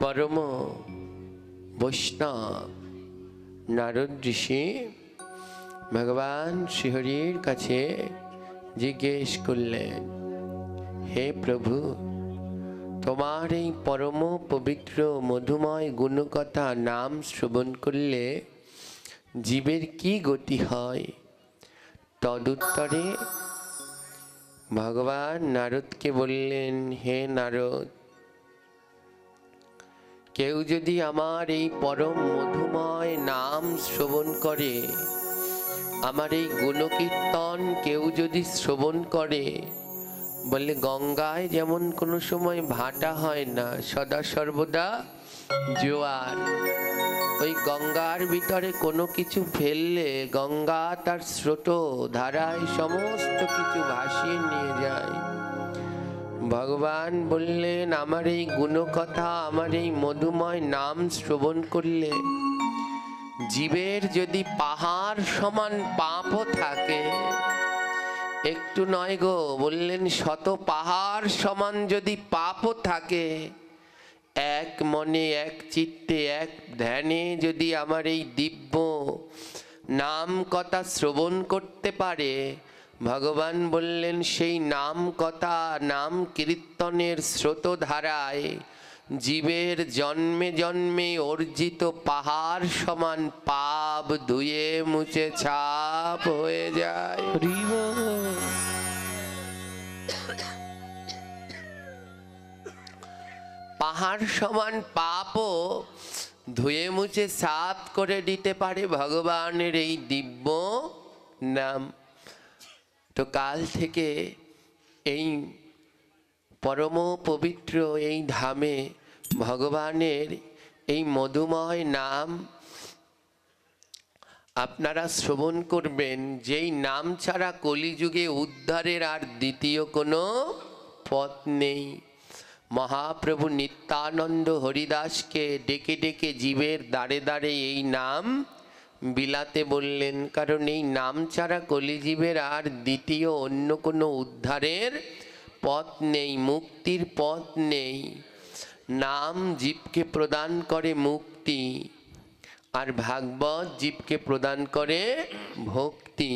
परम वैष्णव नारद ऋषि भगवान श्रीहरिर काछे जिज्ञेस करलेन, हे प्रभु, तोमार एई परम पवित्र मधुमय गुणकथा नाम श्रवण करले जीवेर की गति हय? तदुत्तरे भगवान नारद के बोलेन, हे नारद, केउ यदि आमार एई परम मधुमय नाम श्रवण करे, आमार एई गुणकीर्तन केउ यदि श्रवण करे, बोले गंगाय जेमन कोनो समय भाटा हय ना, सदा सर्वदा जोयार, ओई गंगार भितरे कोनो किछु फेलले गंगा तार स्रोत धाराय समस्त किछु भासिये निये जाय। भगवान बोललेन, आमार एई गुणकथा आमार एई मधुमय नाम श्रवण करले जीवेर यदि पाहाड़ समान पापो थाके, एकटू नय गो, बोललेन शत पाहाड़ समान यदि पापो थाके, एक मने एक चित्ते एक ध्याने यदि आमार एई दिव्य नाम कथा श्रवण करते पारे, भगवान बोललेन सेई नाम कथा नाम कीर्तनेर स्रोत धाराय जीवेर जन्मे जन्मे अर्जित पहाड़ समान पाप धुए मुछे छाप हये जाय। पहाड़ समान पापो धुए मुछे साफ करे दिते पारे भगवानेर एई दिव्य नाम। तो काल थेके एई परम पवित्र एई धामे भगवानेर एई मधुमय नाम आपनारा श्रवण करबेन, जेई नाम छाड़ा कलिजुगे उद्धारेर आर द्वितीय कोनो पथ नेई। महाप्रभु नित्यानंद हरिदास के डेके डेके जीवेर दारे दारे एई नाम বিলাতে বললেন, কারণ এই নাম ছাড়া কলিজীবের আর দ্বিতীয় অন্য কোনো উদ্ধারের পথ নেই, মুক্তির পথ নেই। নাম জীবকে প্রদান করে মুক্তি, আর ভাগবত জীবকে প্রদান করে ভক্তি।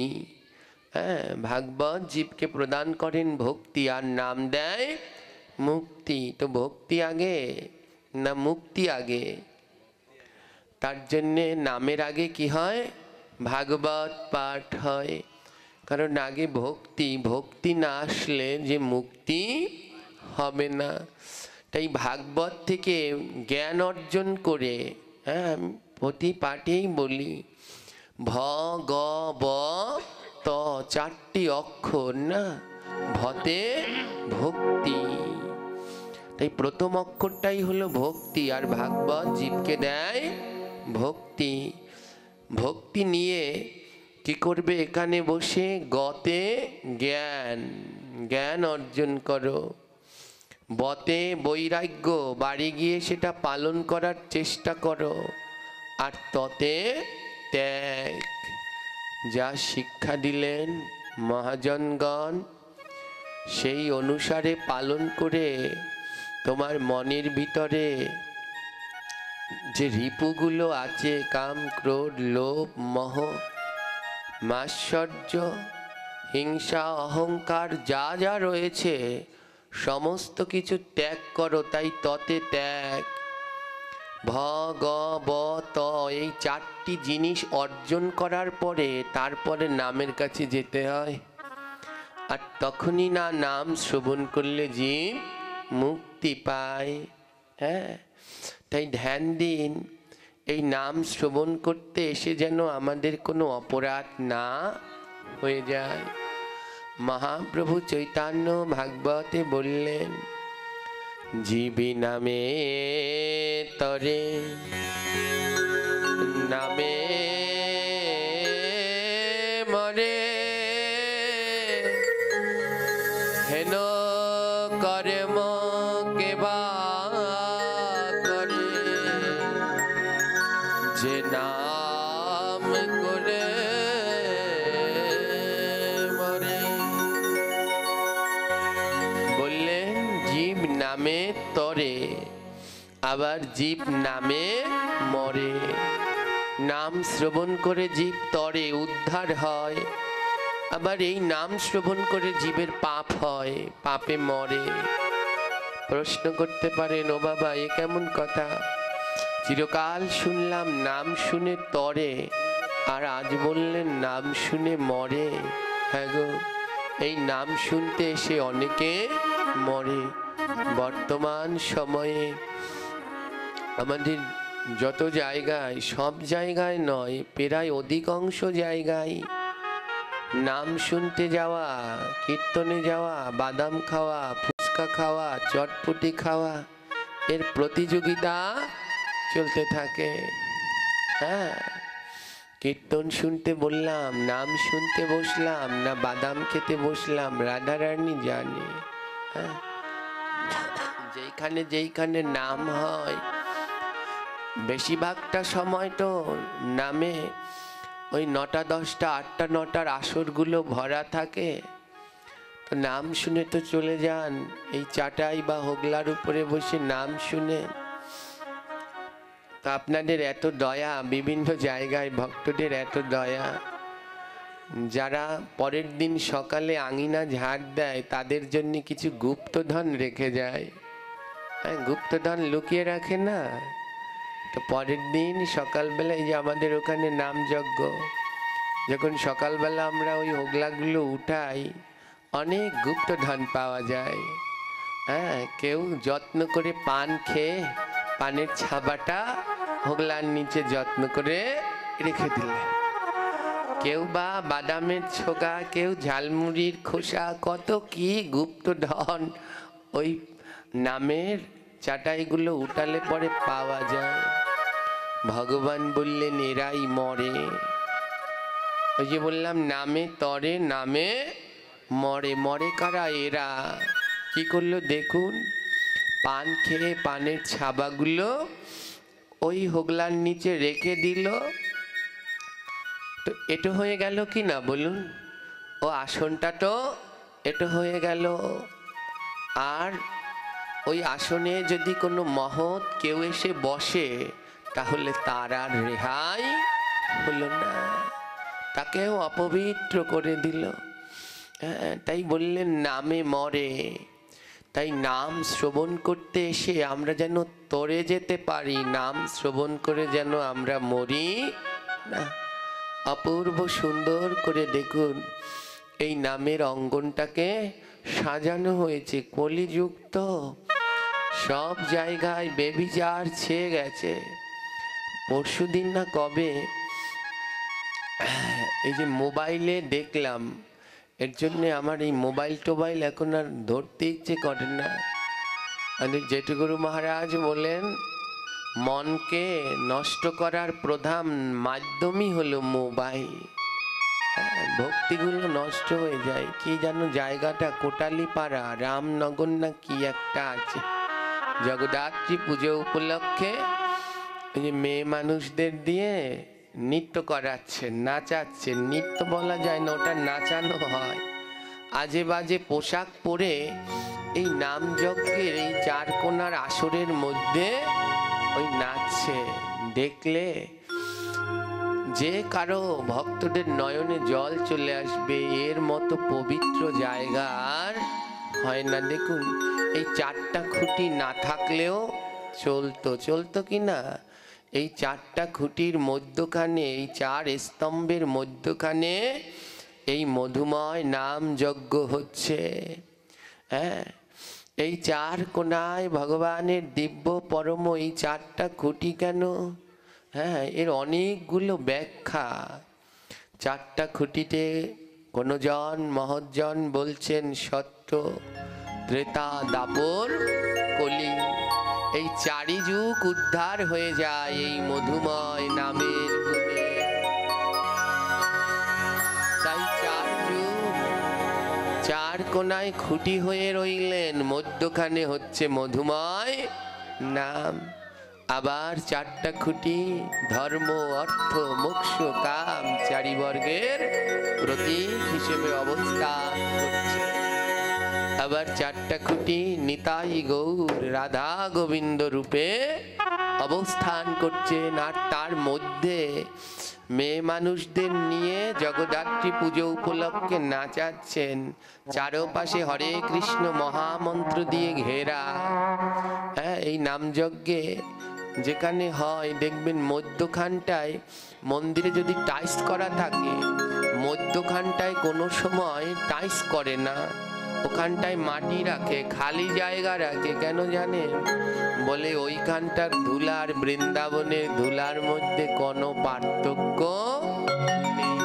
হ্যাঁ, ভাগবত জীবকে প্রদান করেন ভক্তি, আর নাম দেয় মুক্তি। তো ভক্তি আগে না মুক্তি আগে? तार जन्ने नामेर आगे कि हय? भागवत पाठ हय। कारण आगे भक्ति, भक्ति ना आसले जे मुक्ति हबे ना। ताई भागवत थेके ज्ञान अर्जन करे, हाँ, प्रति पाठेई बोली भ ग ब त चारटी अक्षर ना, भते भक्ति। ताई प्रथम अक्षरटाई हलो भक्ति, और भागवत जीवके देय भक्ति। भक्ति निये कि करबे? एखाने बसे गते ज्ञान, ज्ञान अर्जन करो। बते बैराग्य, बाड़ी गिये सेटा पालन करार चेष्टा करो। और तते त्याग, जा शिक्षा दिलेन महाजनगण सेई अनुसारे पालन करे तोमार मनेर भितरे जे रिपुगुलो आछे, काम क्रोध लोभ मोह मात्सर्य हिंसा अहंकार जा जा रयेछे समस्त किछु त्याग करो। ताई तते त्याग, भ ग ब त এই চারটি জিনিস অর্জন করার পরে তারপরে নামের কাছে যেতে হয়। আর তখনই না নাম শ্রবণ করলে জীব মুক্তি পায়। হ্যাঁ, তাই ধ্যান দিন এই নাম শ্রবণ করতে এসে যেন আমাদের কোনো অপরাধ না হয়ে যায়। মহাপ্রভু চৈতন্য ভাগবতে বললেন, জীবী নামে তরে নামে মরে, হেন কর্ম কেবা করে, যে নাম করে মরে। বললেন জীব নামে তরে, আবার জীব নামে মরে। নাম শ্রবণ করে জীব তরে উদ্ধার হয়, আবার এই নাম শ্রবণ করে জীবের পাপ হয়, পাপে মরে। প্রশ্ন করতে পারেন, ও বাবা এ কেমন কথা? চিরকাল শুনলাম নাম শুনে তরে, আর আজ বললেন নাম শুনে মরে। হ্যাঁ গো, এই নাম শুনতে এসে অনেকে মরে। বর্তমান সময়ে আমাদের যত জায়গায়, সব জায়গায় নয়, প্রায় অধিকাংশ জায়গায় নাম শুনতে যাওয়া, কীর্তনে যাওয়া, বাদাম খাওয়া, ফুচকা খাওয়া, চটপটি খাওয়া, এর প্রতিযোগিতা চলতে থাকে। হ্যাঁ, কীর্তন শুনতে বললাম, নাম শুনতে বসলাম না বাদাম খেতে বসলাম, রাধারানী জানে। হ্যাঁ, যেইখানে যেইখানে নাম হয়, বেশিরভাগটা সময় তো নামে ওই 9টা 10টা 8টা 9টার আসরগুলো ভরা থাকে। তো নাম শুনে তো চলে যান, এই চাটাই বা হোগলার উপরে বসে নাম শুনে। তো আপনাদের এত দয়া, বিভিন্ন জায়গায় ভক্তদের এত দয়া, যারা পরের দিন সকালে আঙিনা ঝাড় দেয় তাদের জন্য কিছু গুপ্তধন রেখে যায়। হ্যাঁ, গুপ্তধন লুকিয়ে রাখে না। তো পরের দিন সকালবেলা, এই যে আমাদের ওখানে নাম যজ্ঞ, যখন সকালবেলা আমরা ওই হোগলাগুলো উঠাই, অনেক গুপ্তধন পাওয়া যায়। হ্যাঁ, কেউ যত্ন করে পান খেয়ে পানের ছাবাটা হোগলার নিচে যত্ন করে রেখে দিলেন, কেউ বা বাদামের ছোকা, কেউ ঝালমুড়ির খোসা, কত কি গুপ্তধন ওই নামের চাটাইগুলো উঠালে পরে পাওয়া যায়। ভগবান বললেন এরাই মরে। ওই যে বললাম নামে তরে নামে মরে। মরে কারা? এরা। কি করলো দেখুন, পান খেয়ে পানের ছাবাগুলো ওই হোগলার নিচে রেখে দিল। তো এটো হয়ে গেল কি না বলুন? ও আসনটা তো এটো হয়ে গেল। আর ওই আসনে যদি কোনো মহৎ কেউ এসে বসে, তাহলে তার আর রেহাই হলো না, তাকেও অপবিত্র করে দিল। তাই বললেন নামে মরে। তাই নাম শ্রবণ করতে এসে আমরা যেন তরে যেতে পারি, নাম শ্রবণ করে যেন আমরা মরি না। অপূর্ব সুন্দর করে দেখুন, এই নামের অঙ্গনটাকে সাজানো হয়েছে। কলিযুক্ত, সব জায়গায় বেবিচার ছেয়ে গেছে। পরশুদিন না কবে এই যে মোবাইলে দেখলাম, এর জন্যে আমার এই মোবাইল টোবাইল এখন আর ধরতে ইচ্ছে করে না। আমাদের জেঠুগুরু মহারাজ বলেন, মনকে নষ্ট করার প্রধান মাধ্যমই হলো মোবাইল। ভক্তিগুলো নষ্ট হয়ে যায়। কি যেন জায়গাটা, কোটালীপাড়া, রামনগর না কি একটা আছে, জগদ্ধাত্রী পুজো উপলক্ষে ওই যে মেয়ে মানুষদের দিয়ে নৃত্য করাচ্ছে, নাচাচ্ছে। নৃত্য বলা যায় না, ওটা নাচানো হয়। আজে বাজে পোশাক পরে এই নাম যজ্ঞের এই 4 কোণার আসরের মধ্যে ওই নাচছে। দেখলে যে কারো ভক্তদের নয়নে জল চলে আসবে। এর মতো পবিত্র জায়গা আর হয় না। দেখুন, এই 4টা খুঁটি না থাকলেও চলতো কি না? এই 4টা খুঁটির মধ্যখানে, এই 4 স্তম্ভের মধ্যখানে এই মধুময় নাম যজ্ঞ হচ্ছে। হ্যাঁ, এই 4 কোণায় ভগবানের দিব্য পরম এই 4টা খুঁটি কেন? হ্যাঁ, এর অনেকগুলো ব্যাখ্যা। 4টা খুঁটিতে কোনো জন মহৎজন বলছেন সত্য, ত্রেতা, দ্বাপর, কলি। এই 4ই যুগ উদ্ধার হয়ে যায় এই মধুময় নামের গুণে। তাই 4 যুগ 4 কোণায় খুঁটি হয়ে রইলেন, মধ্যখানে হচ্ছে মধুময় নাম। আবার 4টা খুঁটি ধর্ম, অর্থ, মোক্ষ, কাম 4ই বর্গের প্রতীক হিসেবে অবস্থান করছে। আবার চারটা খুঁটি নিতাই গৌর রাধা গোবিন্দ রূপে অবস্থান করছেন। আর তার মধ্যে মেয়ে মানুষদের নিয়ে জগদ্ধাত্রী পুজো উপলক্ষে নাচাচ্ছেন। চারপাশে হরে কৃষ্ণ মহামন্ত্র দিয়ে ঘেরা। হ্যাঁ, এই নামযজ্ঞে যেখানে হয় দেখবেন মধ্যখানটায় মন্দিরে যদি টাইলস করা থাকে, মধ্যখানটায় কোনো সময় টাইলস করে না, ওখানটায় মাটি রাখে, খালি জায়গা রাখে। কেন জানেন? বলে ওইখানটার ধুলার বৃন্দাবনের ধুলার মধ্যে কোনো পার্থক্য নেই।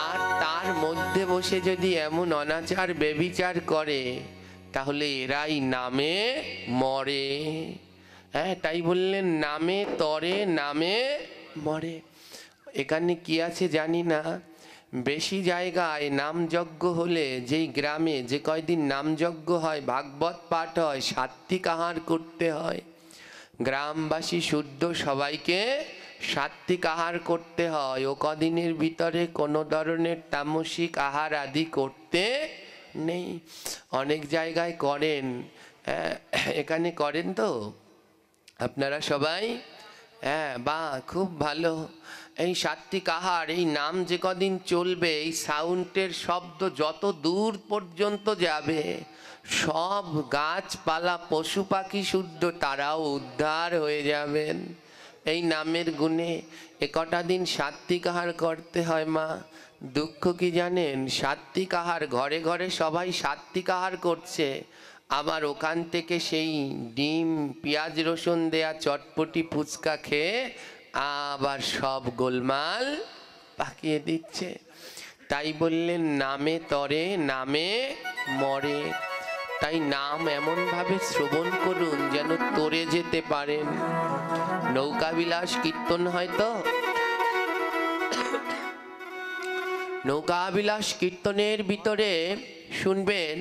আর তার মধ্যে বসে যদি এমন অনাচার বেবিচার করে তাহলে এরাই নামে মরে। হ্যাঁ, তাই বললেন নামে তরে নামে মরে। এখানে কি আছে জানি না, বেশি জায়গায় নামযজ্ঞ হলে, যেই গ্রামে যে কয়দিন নামযজ্ঞ হয়, ভাগবত পাঠ হয়, সাত্ত্বিক আহার করতে হয়। গ্রামবাসী শুদ্ধ সবাইকে সাত্ত্বিক আহার করতে হয়। ও কদিনের ভিতরে কোনো ধরনের তামসিক আহার আদি করতে নেই। অনেক জায়গায় করেন, এখানে করেন তো আপনারা সবাই? হ্যাঁ, বাহ, খুব ভালো। এই সাত্ত্বিক আহার, এই নাম যে কদিন চলবে, এই সাউন্ডের শব্দ যত দূর পর্যন্ত যাবে, সব গাছপালা পশু পাখি শুদ্ধ তারাও উদ্ধার হয়ে যাবেন এই নামের গুণে। কটা দিন সাত্ত্বিক আহার করতে হয় মা। দুঃখ কি জানেন? সাত্ত্বিক আহার ঘরে ঘরে সবাই সাত্ত্বিক আহার করছে, আবার ওখান থেকে সেই ডিম পেঁয়াজ রসুন দেয়া চটপটি ফুচকা খেয়ে আবার সব গোলমাল পাকিয়ে দিচ্ছে। তাই বললেন নামে তরে নামে মরে। তাই নাম এমন ভাবে শ্রবণ করুন যেন তরে যেতে পারেন। নৌকা বিলাস কীর্তন হয়তো, নৌকা বিলাস কীর্তনের ভিতরে শুনবেন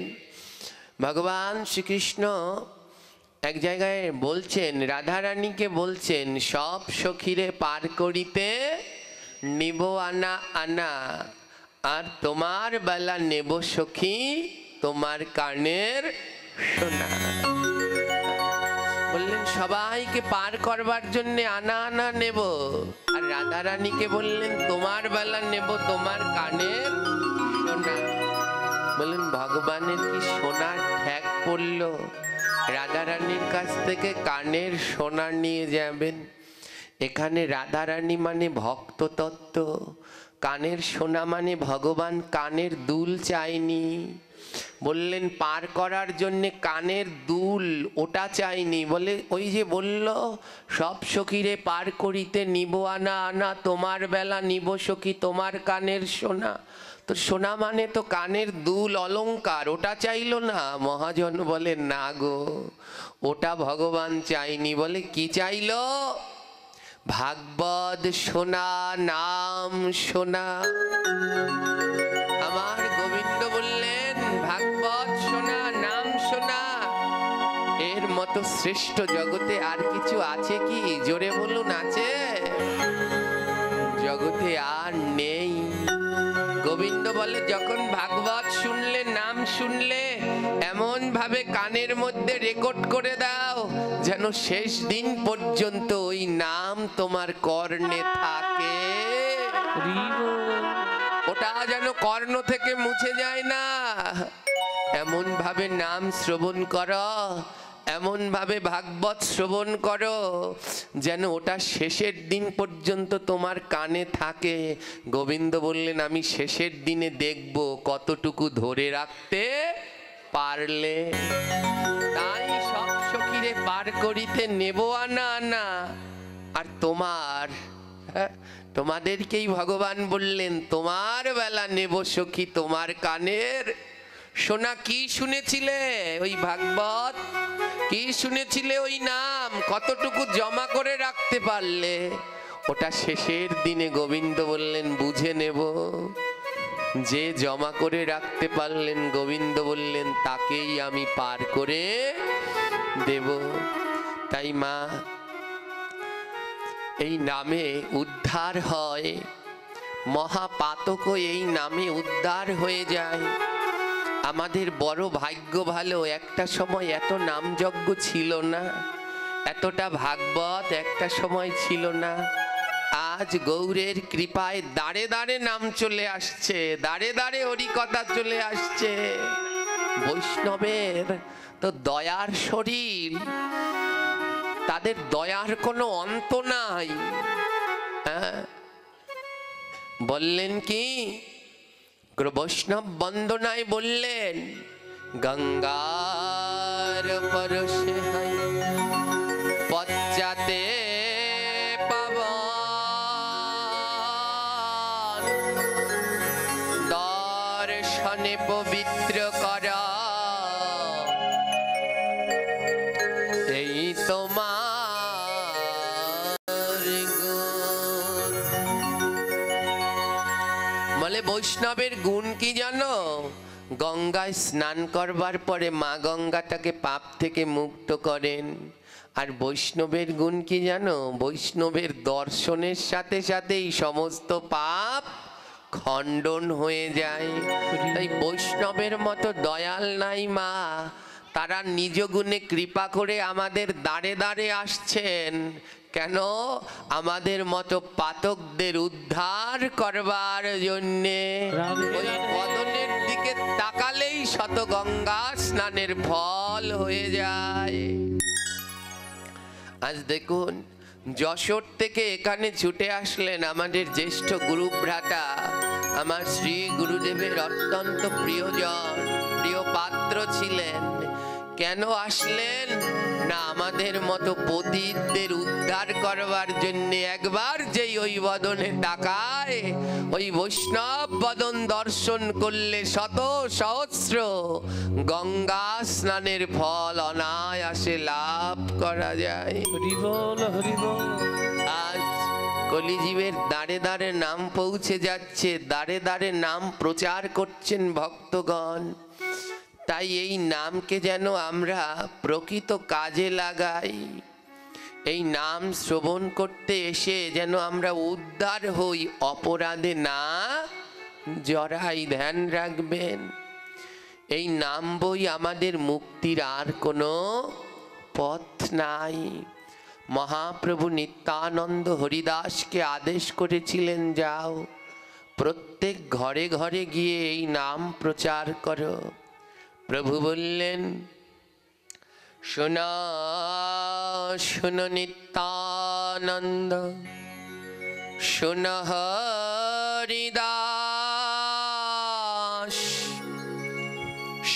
ভগবান শ্রীকৃষ্ণ এক জায়গায় বলছেন, রাধারানীকে বলছেন, সব সখীরে পার করিতে নিব আনা আনা, আর তোমার বেলা নেব সখী তোমার কানের সোনা। বললেন সবাইকে পার করবার জন্য আনা আনা নেব, আর রাধারানীকে বললেন তোমার বেলা নেব তোমার কানের সোনা। বললেন ভগবানের কি সোনার ঠ্যাক পড়ল রাধারানীর কাছ থেকে কানের সোনা নিয়ে যাবেন? এখানে রাধারানী মানে ভক্ত তত্ত্ব, কানের সোনা মানে ভগবান কানের দুল চাইনি। বললেন পার করার জন্যে কানের দুল ওটা চাইনি। বলে ওই যে বলল সব সখীরে পার করিতে নিব আনা আনা, তোমার বেলা নিব সখী তোমার কানের সোনা। তো সোনা মানে তো কানের দুল অলংকার, ওটা চাইলো না? মহাজন বলে না গো, ওটা ভগবান চাইনি। বলে কি চাইলো? ভাগবত শোনা, নাম শোনা। আমার গোবিন্দ বললেন ভাগবত শোনা, নাম শোনা, এর মতো শ্রেষ্ঠ জগতে আর কিছু আছে কি? জোরে বলুন, আছে? জগতে আর নেই। গোবিন্দ বলে যখন ভাগবত শুনলে, নাম শুনলে, এমন ভাবে কানের মধ্যে রেকর্ড করে দাও যেন শেষ দিন পর্যন্ত ওই নাম তোমার কর্ণে থাকে। ওটা যেন কর্ণ থেকে মুছে যায় না। এমন ভাবে নাম শ্রবণ করো, এমন ভাবে ভাগবত শ্রবণ করো যেন ওটা শেষের দিন পর্যন্ত তোমার কানে থাকে। গোবিন্দ বললেন আমি শেষের দিনে দেখব কতটুকু ধরে রাখতে পারলে। তাই সব সখীরে পার করিতে নেব আনা আনা, আর তোমার, তোমাদেরকেই ভগবান বললেন তোমার বেলা নেব সখী তোমার কানের সোনা। কি শুনেছিলে ওই ভাগবত? কি শুনেছিলে ওই নাম? কতটুকু জমা করে রাখতে পারলে? ওটা শেষের দিনে গোবিন্দ বললেন বুঝে নেব। যে জমা করে রাখতে পারলেন গোবিন্দ বললেন তাকেই আমি পার করে দেব। তাই মা, এই নামে উদ্ধার হয়, মহাপাতকও এই নামে উদ্ধার হয়ে যায়। আমাদের বড় ভাগ্য ভালো, একটা সময় এত নামযজ্ঞ ছিল না, এতটা ভাগবত একটা সময় ছিল না। আজ গৌরের কৃপায় দাঁড়ে দাঁড়ে নাম চলে আসছে, দাঁড়ে দাঁড়ে হরিকথা চলে আসছে। বৈষ্ণবের তো দয়ার শরীর, তাদের দয়ার কোনো অন্ত নাই। হ্যাঁ, বললেন কি বৈষ্ণব বন্দনায় বললেন, গঙ্গার পরশে হাই পশ্চাতে পাবন, দর্শনে পবিত্র করা এই তোমার গুণ। বলে বৈষ্ণবের গুণ কি জানো? গঙ্গায় স্নান করবার পরে মা গঙ্গা তাকে পাপ থেকে মুক্ত করেন। আর বৈষ্ণবের গুণ কি জানো? বৈষ্ণবের দর্শনের সাথে সাথেই সমস্ত পাপ খণ্ডন হয়ে যায়। তাই বৈষ্ণবের মতো দয়াল নাই মা, তারা নিজ গুণে কৃপা করে আমাদের দাঁড়ে দাঁড়ে আসছেন। কেন? আমাদের মতো পাতকদের উদ্ধার করবার জন্যে। ওই বদনের দিকে তাকালেই শত গঙ্গা স্নানের ফল হয়ে যায়। আজ দেখুন, যশোর থেকে এখানে ছুটে আসলেন আমাদের জ্যেষ্ঠ গুরুভ্রাতা, আমার শ্রী গুরুদেবের অত্যন্ত প্রিয়জন, প্রিয় পাত্র ছিলেন। কেন আসলেন? না আমাদের মতো পতিতদের উদ্ধার করবার জন্য। একবার যেই ওই বদনে তাকায়, ওই বৈষ্ণব বদন দর্শন করলে শত সহস্র গঙ্গা স্নানের ফল অনায়াসে লাভ করা যায়। হরি বল, হরি বল। আজ কলিজীবের দাঁড়ে দাঁড়ে নাম পৌঁছে যাচ্ছে, দাঁড়ে দাঁড়ে নাম প্রচার করছেন ভক্তগণ। তাই এই নামকে যেন আমরা প্রকৃত কাজে লাগাই। এই নাম শ্রবণ করতে এসে যেন আমরা উদ্ধার হই, অপরাধে না জড়াই। ধ্যান রাখবেন, এই নাম বই আমাদের মুক্তির আর কোনো পথ নাই। মহাপ্রভু নিত্যানন্দ হরিদাসকে আদেশ করেছিলেন, যাও প্রত্যেক ঘরে ঘরে গিয়ে এই নাম প্রচার করো। প্রভু বললেন, শোনো শোনো নিত্যানন্দ, শোনো হরিদাস,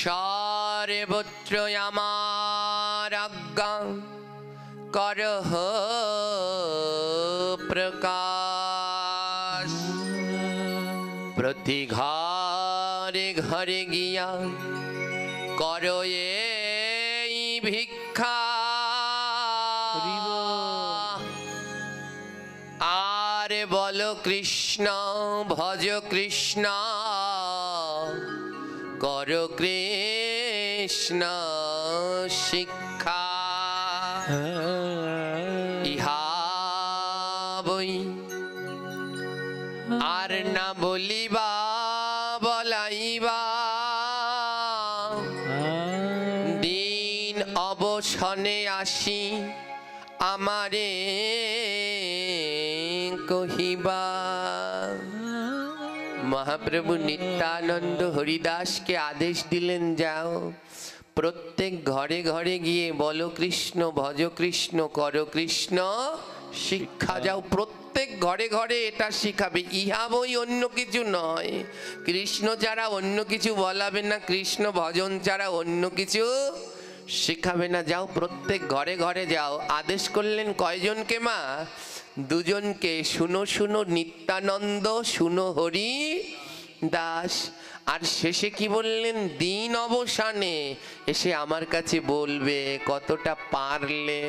সর্বত্র আমার আজ্ঞা করহ প্রকাশ। প্রতি ঘরে ঘরে গিয়া করো এই ভিক্ষা, আর বলো কৃষ্ণ ভজ কৃষ্ণ, করো কৃষ্ণ শিক্ষা। ইহা বই আর না বলিবা বলাইবা, দিন অবসানে আসি আমারে কহিবা। মহাপ্রভু নিত্যানন্দ হরিদাসকে আদেশ দিলেন, যাও প্রত্যেক ঘরে ঘরে গিয়ে বলো কৃষ্ণ ভজ কৃষ্ণ, করো কৃষ্ণ শিক্ষা। যাও প্রত্যেক ঘরে ঘরে এটা শিখাবে। ইহা বই অন্য কিছু নয়, কৃষ্ণ ছাড়া অন্য কিছু বলাবে না, কৃষ্ণ ভজন ছাড়া অন্য কিছু শিখাবে না। যাও প্রত্যেক ঘরে ঘরে যাও। আদেশ করলেন কয়জনকে মা? দুজনকে। শুনো শুনো নিত্যানন্দ, শুনো হরি দাস। আর শেষে কি বললেন? দিন অবসানে এসে আমার কাছে বলবে কতটা পারলে।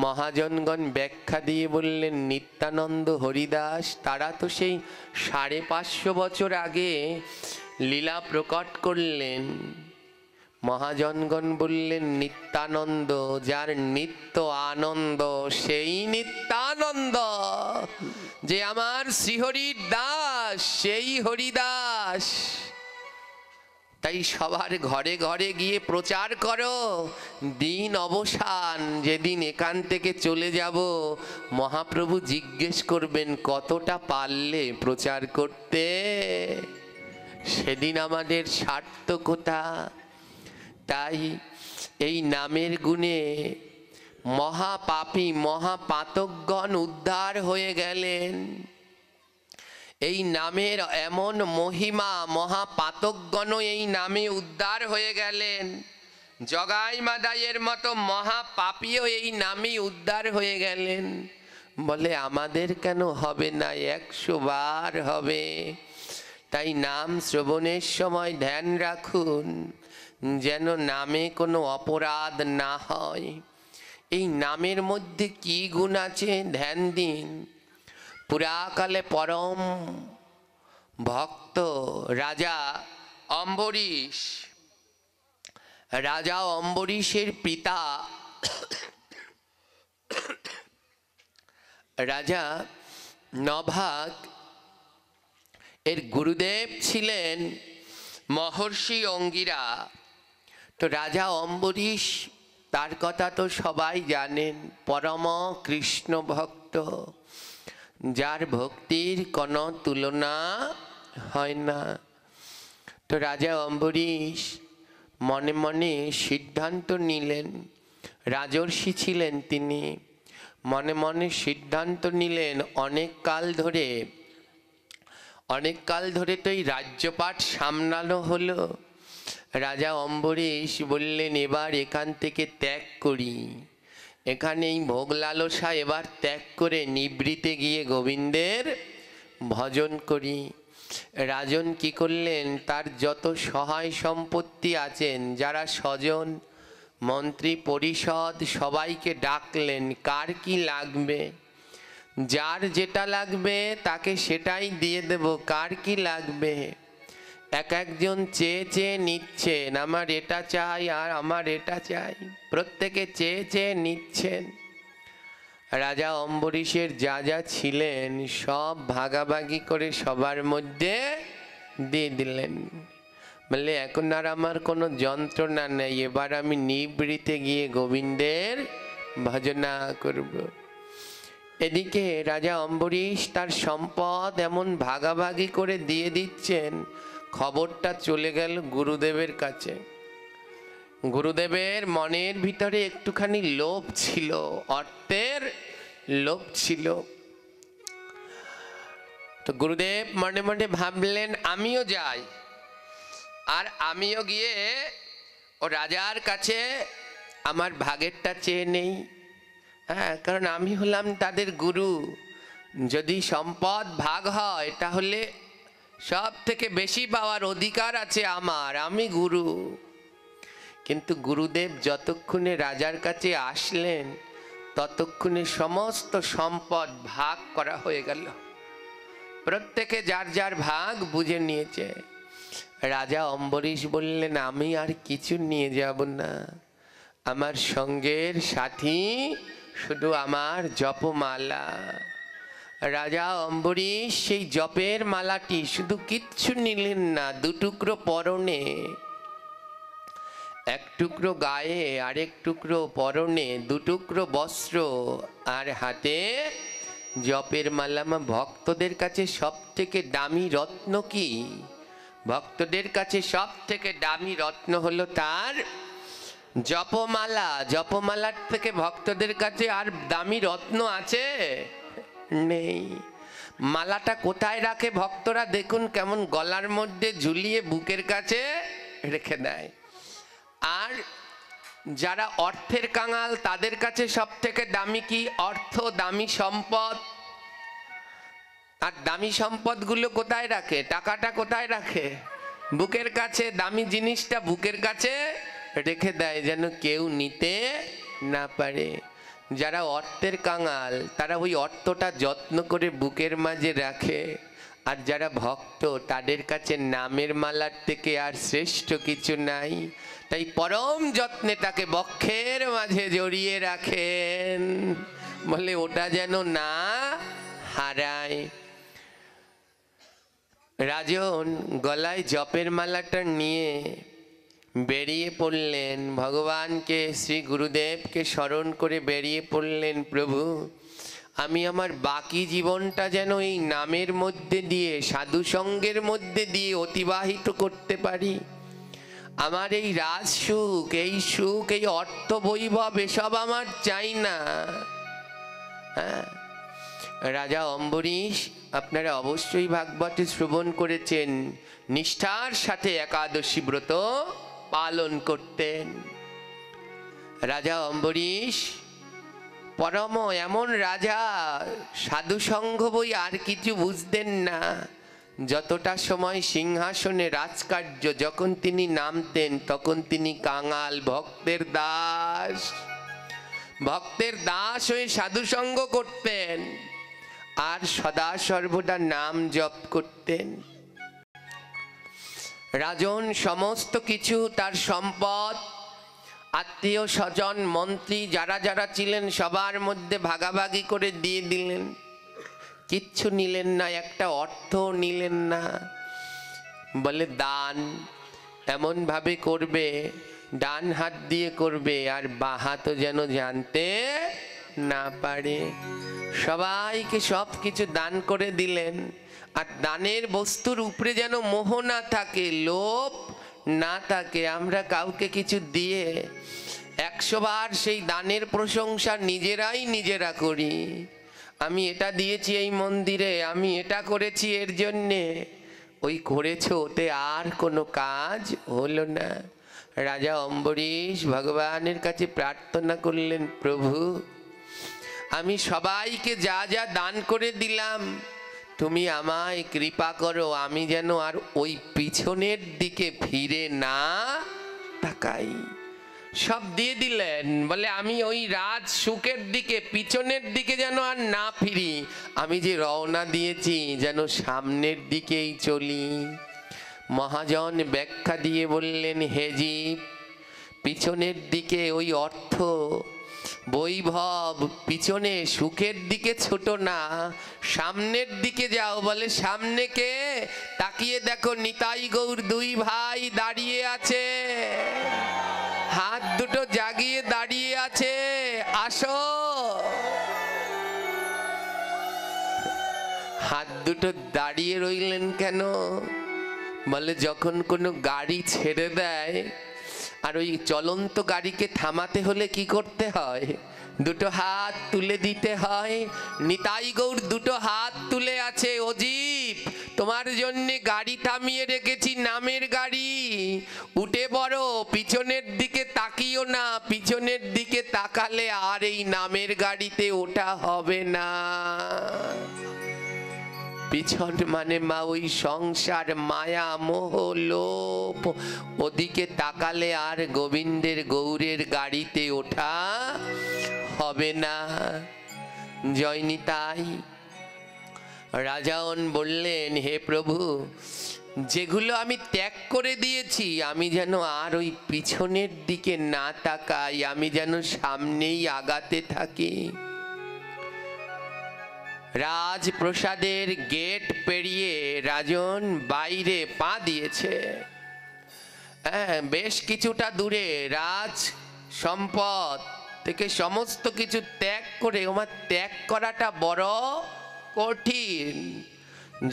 মহাজনগণ ব্যাখ্যা দিয়ে বললেন, নিত্যানন্দ হরিদাস তারা তো সেই 550 বছর আগে লীলা প্রকট করলেন। মহাজনগণ বললেন, নিত্যানন্দ যার নিত্য আনন্দ, সেই নিত্যানন্দ। যে আমার শ্রীহরির দাস, সেই হরিদাস। তাই সবার ঘরে ঘরে গিয়ে প্রচার করো। দিন অবসান যেদিন এখান থেকে চলে যাব, মহাপ্রভু জিজ্ঞেস করবেন কতটা পারলে প্রচার করতে, সেদিন আমাদের সার্থকতা। তাই এই নামের গুণে মহাপাপী মহাপাতকগণ উদ্ধার হয়ে গেলেন। এই নামের এমন মহিমা, মহাপাতকগণ এই নামে উদ্ধার হয়ে গেলেন। জগাই মাদাইয়ের মতো মহাপাপীও এই নামে উদ্ধার হয়ে গেলেন। বলে আমাদের কেন হবে না, 100 বার হবে। তাই নাম শ্রবণের সময় ধ্যান রাখুন যেন নামে কোনো অপরাধ না হয়। এই নামের মধ্যে কি গুণ আছে ধ্যান দিন। পুরাকালে পরম ভক্ত রাজা অম্বরীশ, রাজা অম্বরীশের পিতা রাজা নভাগ এর গুরুদেব ছিলেন মহর্ষি অঙ্গিরা। তো রাজা অম্বরীশ, তার কথা তো সবাই জানেন, পরম কৃষ্ণ ভক্ত, যার ভক্তির কোনো তুলনা হয় না। তো রাজা অম্বরীশ মনে মনে সিদ্ধান্ত নিলেন, রাজর্ষি ছিলেন তিনি, মনে মনে সিদ্ধান্ত নিলেন অনেক কাল ধরে তো এই রাজ্যপাট সামলানো হলো। রাজা অম্বরীশ বললেন এবার এখান থেকে ত্যাগ করি, এখানে এই ভোগ লালসা এবার ত্যাগ করে নিবৃতে গিয়ে গোবিন্দের ভজন করি। রাজন কি করলেন, তার যত সহায় সম্পত্তি আছেন, যারা স্বজন মন্ত্রী পরিষদ, সবাইকে ডাকলেন। কার কি লাগবে, যার যেটা লাগবে তাকে সেটাই দিয়ে দেব, কার কি লাগবে। এক একজন চেয়ে চেয়ে নিচ্ছেন, আমার এটা চাই আর আমার এটা চাই, প্রত্যেকে চেয়ে চেয়ে নিচ্ছেন। রাজা অম্বরীশের যা যা ছিলেন সব ভাগাভাগি করে সবার মধ্যে দিয়ে দিলেন। বলে এখন আর আমার কোনো যন্ত্রণা নেই, এবার আমি নিবৃতে গিয়ে গোবিন্দের ভজনা করব। এদিকে রাজা অম্বরীশ তার সম্পদ এমন ভাগাভাগি করে দিয়ে দিচ্ছেন, খবরটা চলে গেল গুরুদেবের কাছে। গুরুদেবের মনের ভিতরে একটুখানি লোভ ছিল, অর্থের লোভ ছিল। তো গুরুদেব মনে মনে ভাবলেন আমিও যাই, আর আমিও গিয়ে ও রাজার কাছে আমার ভাগেরটা চেয়ে নেই। হ্যাঁ, কারণ আমি হলাম তাদের গুরু, যদি সম্পদ ভাগ হয় তাহলে সব থেকে বেশি পাওয়ার অধিকার আছে আমার, আমি গুরু। কিন্তু গুরুদেব যতক্ষণে রাজার কাছে আসলেন ততক্ষণে সমস্ত সম্পদ ভাগ করা হয়ে গেল, প্রত্যেকে যার যার ভাগ বুঝে নিয়েছে। রাজা অম্বরীশ বললেন আমি আর কিছু নিয়ে যাব না, আমার সঙ্গের সাথী শুধু আমার জপমালা। রাজা অম্বরীশ সেই জপের মালাটি শুধু কিচ্ছু নিলেন না, 2 টুকরো পরনে, 1 টুকরো গায়ে, আরেক টুকরো পরনে, 2 টুকরো বস্ত্র, আর হাতে জপের মালা। ভক্তদের কাছে সব থেকে দামি রত্ন কি? ভক্তদের কাছে সব থেকে দামি রত্ন হলো তার জপমালা। জপমালার থেকে ভক্তদের কাছে আর দামি রত্ন আছে? নেই। মালাটা কোথায় রাখে ভক্তরা দেখুন, কেমন গলার মধ্যে ঝুলিয়ে বুকের কাছে রেখে দেয়। আর যারা অর্থের কাঙাল তাদের কাছে সব থেকে দামি কি? অর্থ, দামি সম্পদ। আর দামি সম্পদগুলো কোথায় রাখে? টাকাটা কোথায় রাখে? বুকের কাছে। দামি জিনিসটা বুকের কাছে রেখে দেয় যেন কেউ নিতে না পারে। যারা অর্থের কাঙাল তারা ওই অর্থটা যত্ন করে বুকের মাঝে রাখে। আর যারা ভক্ত তাদের কাছে নামের মালার থেকে আর শ্রেষ্ঠ কিছু নাই, তাই পরম যত্নে তাকে বক্ষের মাঝে জড়িয়ে রাখেন, বলে ওটা যেন না হারায়। রাজন গলায় জপের মালাটা নিয়ে বেরিয়ে পড়লেন, ভগবানকে শ্রী গুরুদেবকে স্মরণ করে বেরিয়ে পড়লেন, প্রভু আমি আমার বাকি জীবনটা যেন এই নামের মধ্যে দিয়ে, সাধু সঙ্গের মধ্যে দিয়ে অতিবাহিত করতে পারি। আমার এই রাজ সুখ, এই সুখ, এই অর্থ বৈভব এসব আমার চাই না। হ্যাঁ, রাজা অম্বরীশ আপনারা অবশ্যই ভাগবতে শ্রবণ করেছেন, নিষ্ঠার সাথে একাদশী ব্রত পালন করতেন। রাজা অম্বরীশ পরম এমন রাজা, সাধু সঙ্গ বই আর কিছু বুঝতেন না। যতটা সময় সিংহাসনে রাজকার্য, যখন তিনি নামতেন তখন তিনি কাঙাল, ভক্তের দাস, ভক্তের দাস হয়ে সাধু সঙ্গ করতেন আর সদা সর্বদা নাম জপ করতেন। রাজন সমস্ত কিছু, তার সম্পদ, আত্মীয় স্বজন, মন্ত্রী যারা যারা ছিলেন সবার মধ্যে ভাগাভাগি করে দিয়ে দিলেন। কিচ্ছু নিলেন না, একটা অর্থ নিলেন না। বলে দান এমন ভাবে করবে, ডান হাত দিয়ে করবে আর বাঁ হাতও যেন জানতে না পারে। সবাইকে সব কিছু দান করে দিলেন। আর দানের বস্তুর উপরে যেন মোহ না থাকে, লোভ না থাকে। আমরা কাউকে কিছু দিয়ে 100 বার সেই দানের প্রশংসা নিজেরা করি। আমি এটা দিয়েছি এই মন্দিরে, আমি এটা করেছি এর জন্যে। ওই করেছো, ওতে আর কোনো কাজ হলো না। রাজা অম্বরীশ ভগবানের কাছে প্রার্থনা করলেন, প্রভু আমি সবাইকে যা যা দান করে দিলাম, তুমি আমায় কৃপা করো, আমি যেন আর ওই পিছনের দিকে ফিরে না তাকাই। সব দিয়ে দিলেন। বলে আমি ওই রাজ সুখের দিকে, পিছনের দিকে যেন আর না ফিরি। আমি যে রওনা দিয়েছি যেন সামনের দিকেই চলি। মহাজন ব্যাখ্যা দিয়ে বললেন, হে জীব, পিছনের দিকে ওই অর্থ বৈভব, পিছনে সুখের দিকে ছোট না, সামনের দিকে যাও। বলে সামনে কে? তাকিয়ে দেখো, নিতাই গৌর 2 ভাই দাঁড়িয়ে আছে, হাত দুটো জাগিয়ে দাঁড়িয়ে আছে, আসো। হাত দুটো দাঁড়িয়ে রইলেন কেন? বলে যখন কোনো গাড়ি ছেড়ে দেয় আর ওই চলন্ত গাড়িকে থামাতে হলে কি করতে হয়? 2 হাত তুলে দিতে হয়। নিতাই গৌর 2 হাত তুলে আছে। ও জীব, তোমার জন্যে গাড়ি থামিয়ে রেখেছি, নামের গাড়ি, উঠে পড়ো, পিছনের দিকে তাকিও না। পিছনের দিকে তাকালে আর এই নামের গাড়িতে ওঠা হবে না। পিছন মানে মা ওই সংসার, মায়া, মোহ, লোভ, ওদিকে তাকালে আর গোবিন্দের গৌরের গাড়িতে ওঠা হবে না। জয় নিতাই। রাজাওন বললেন, হে প্রভু, যেগুলো আমি ত্যাগ করে দিয়েছি আমি যেন আর ওই পিছনের দিকে না তাকাই, আমি যেন সামনেই আগাতে থাকি। রাজপ্রসাদের গেট পেরিয়ে রাজন বাইরে পা দিয়েছে। বেশ কিছুটা দূরে রাজ সম্পদ থেকে সমস্ত কিছু ত্যাগ করে, আমার ত্যাগ করাটা বড় কঠিন।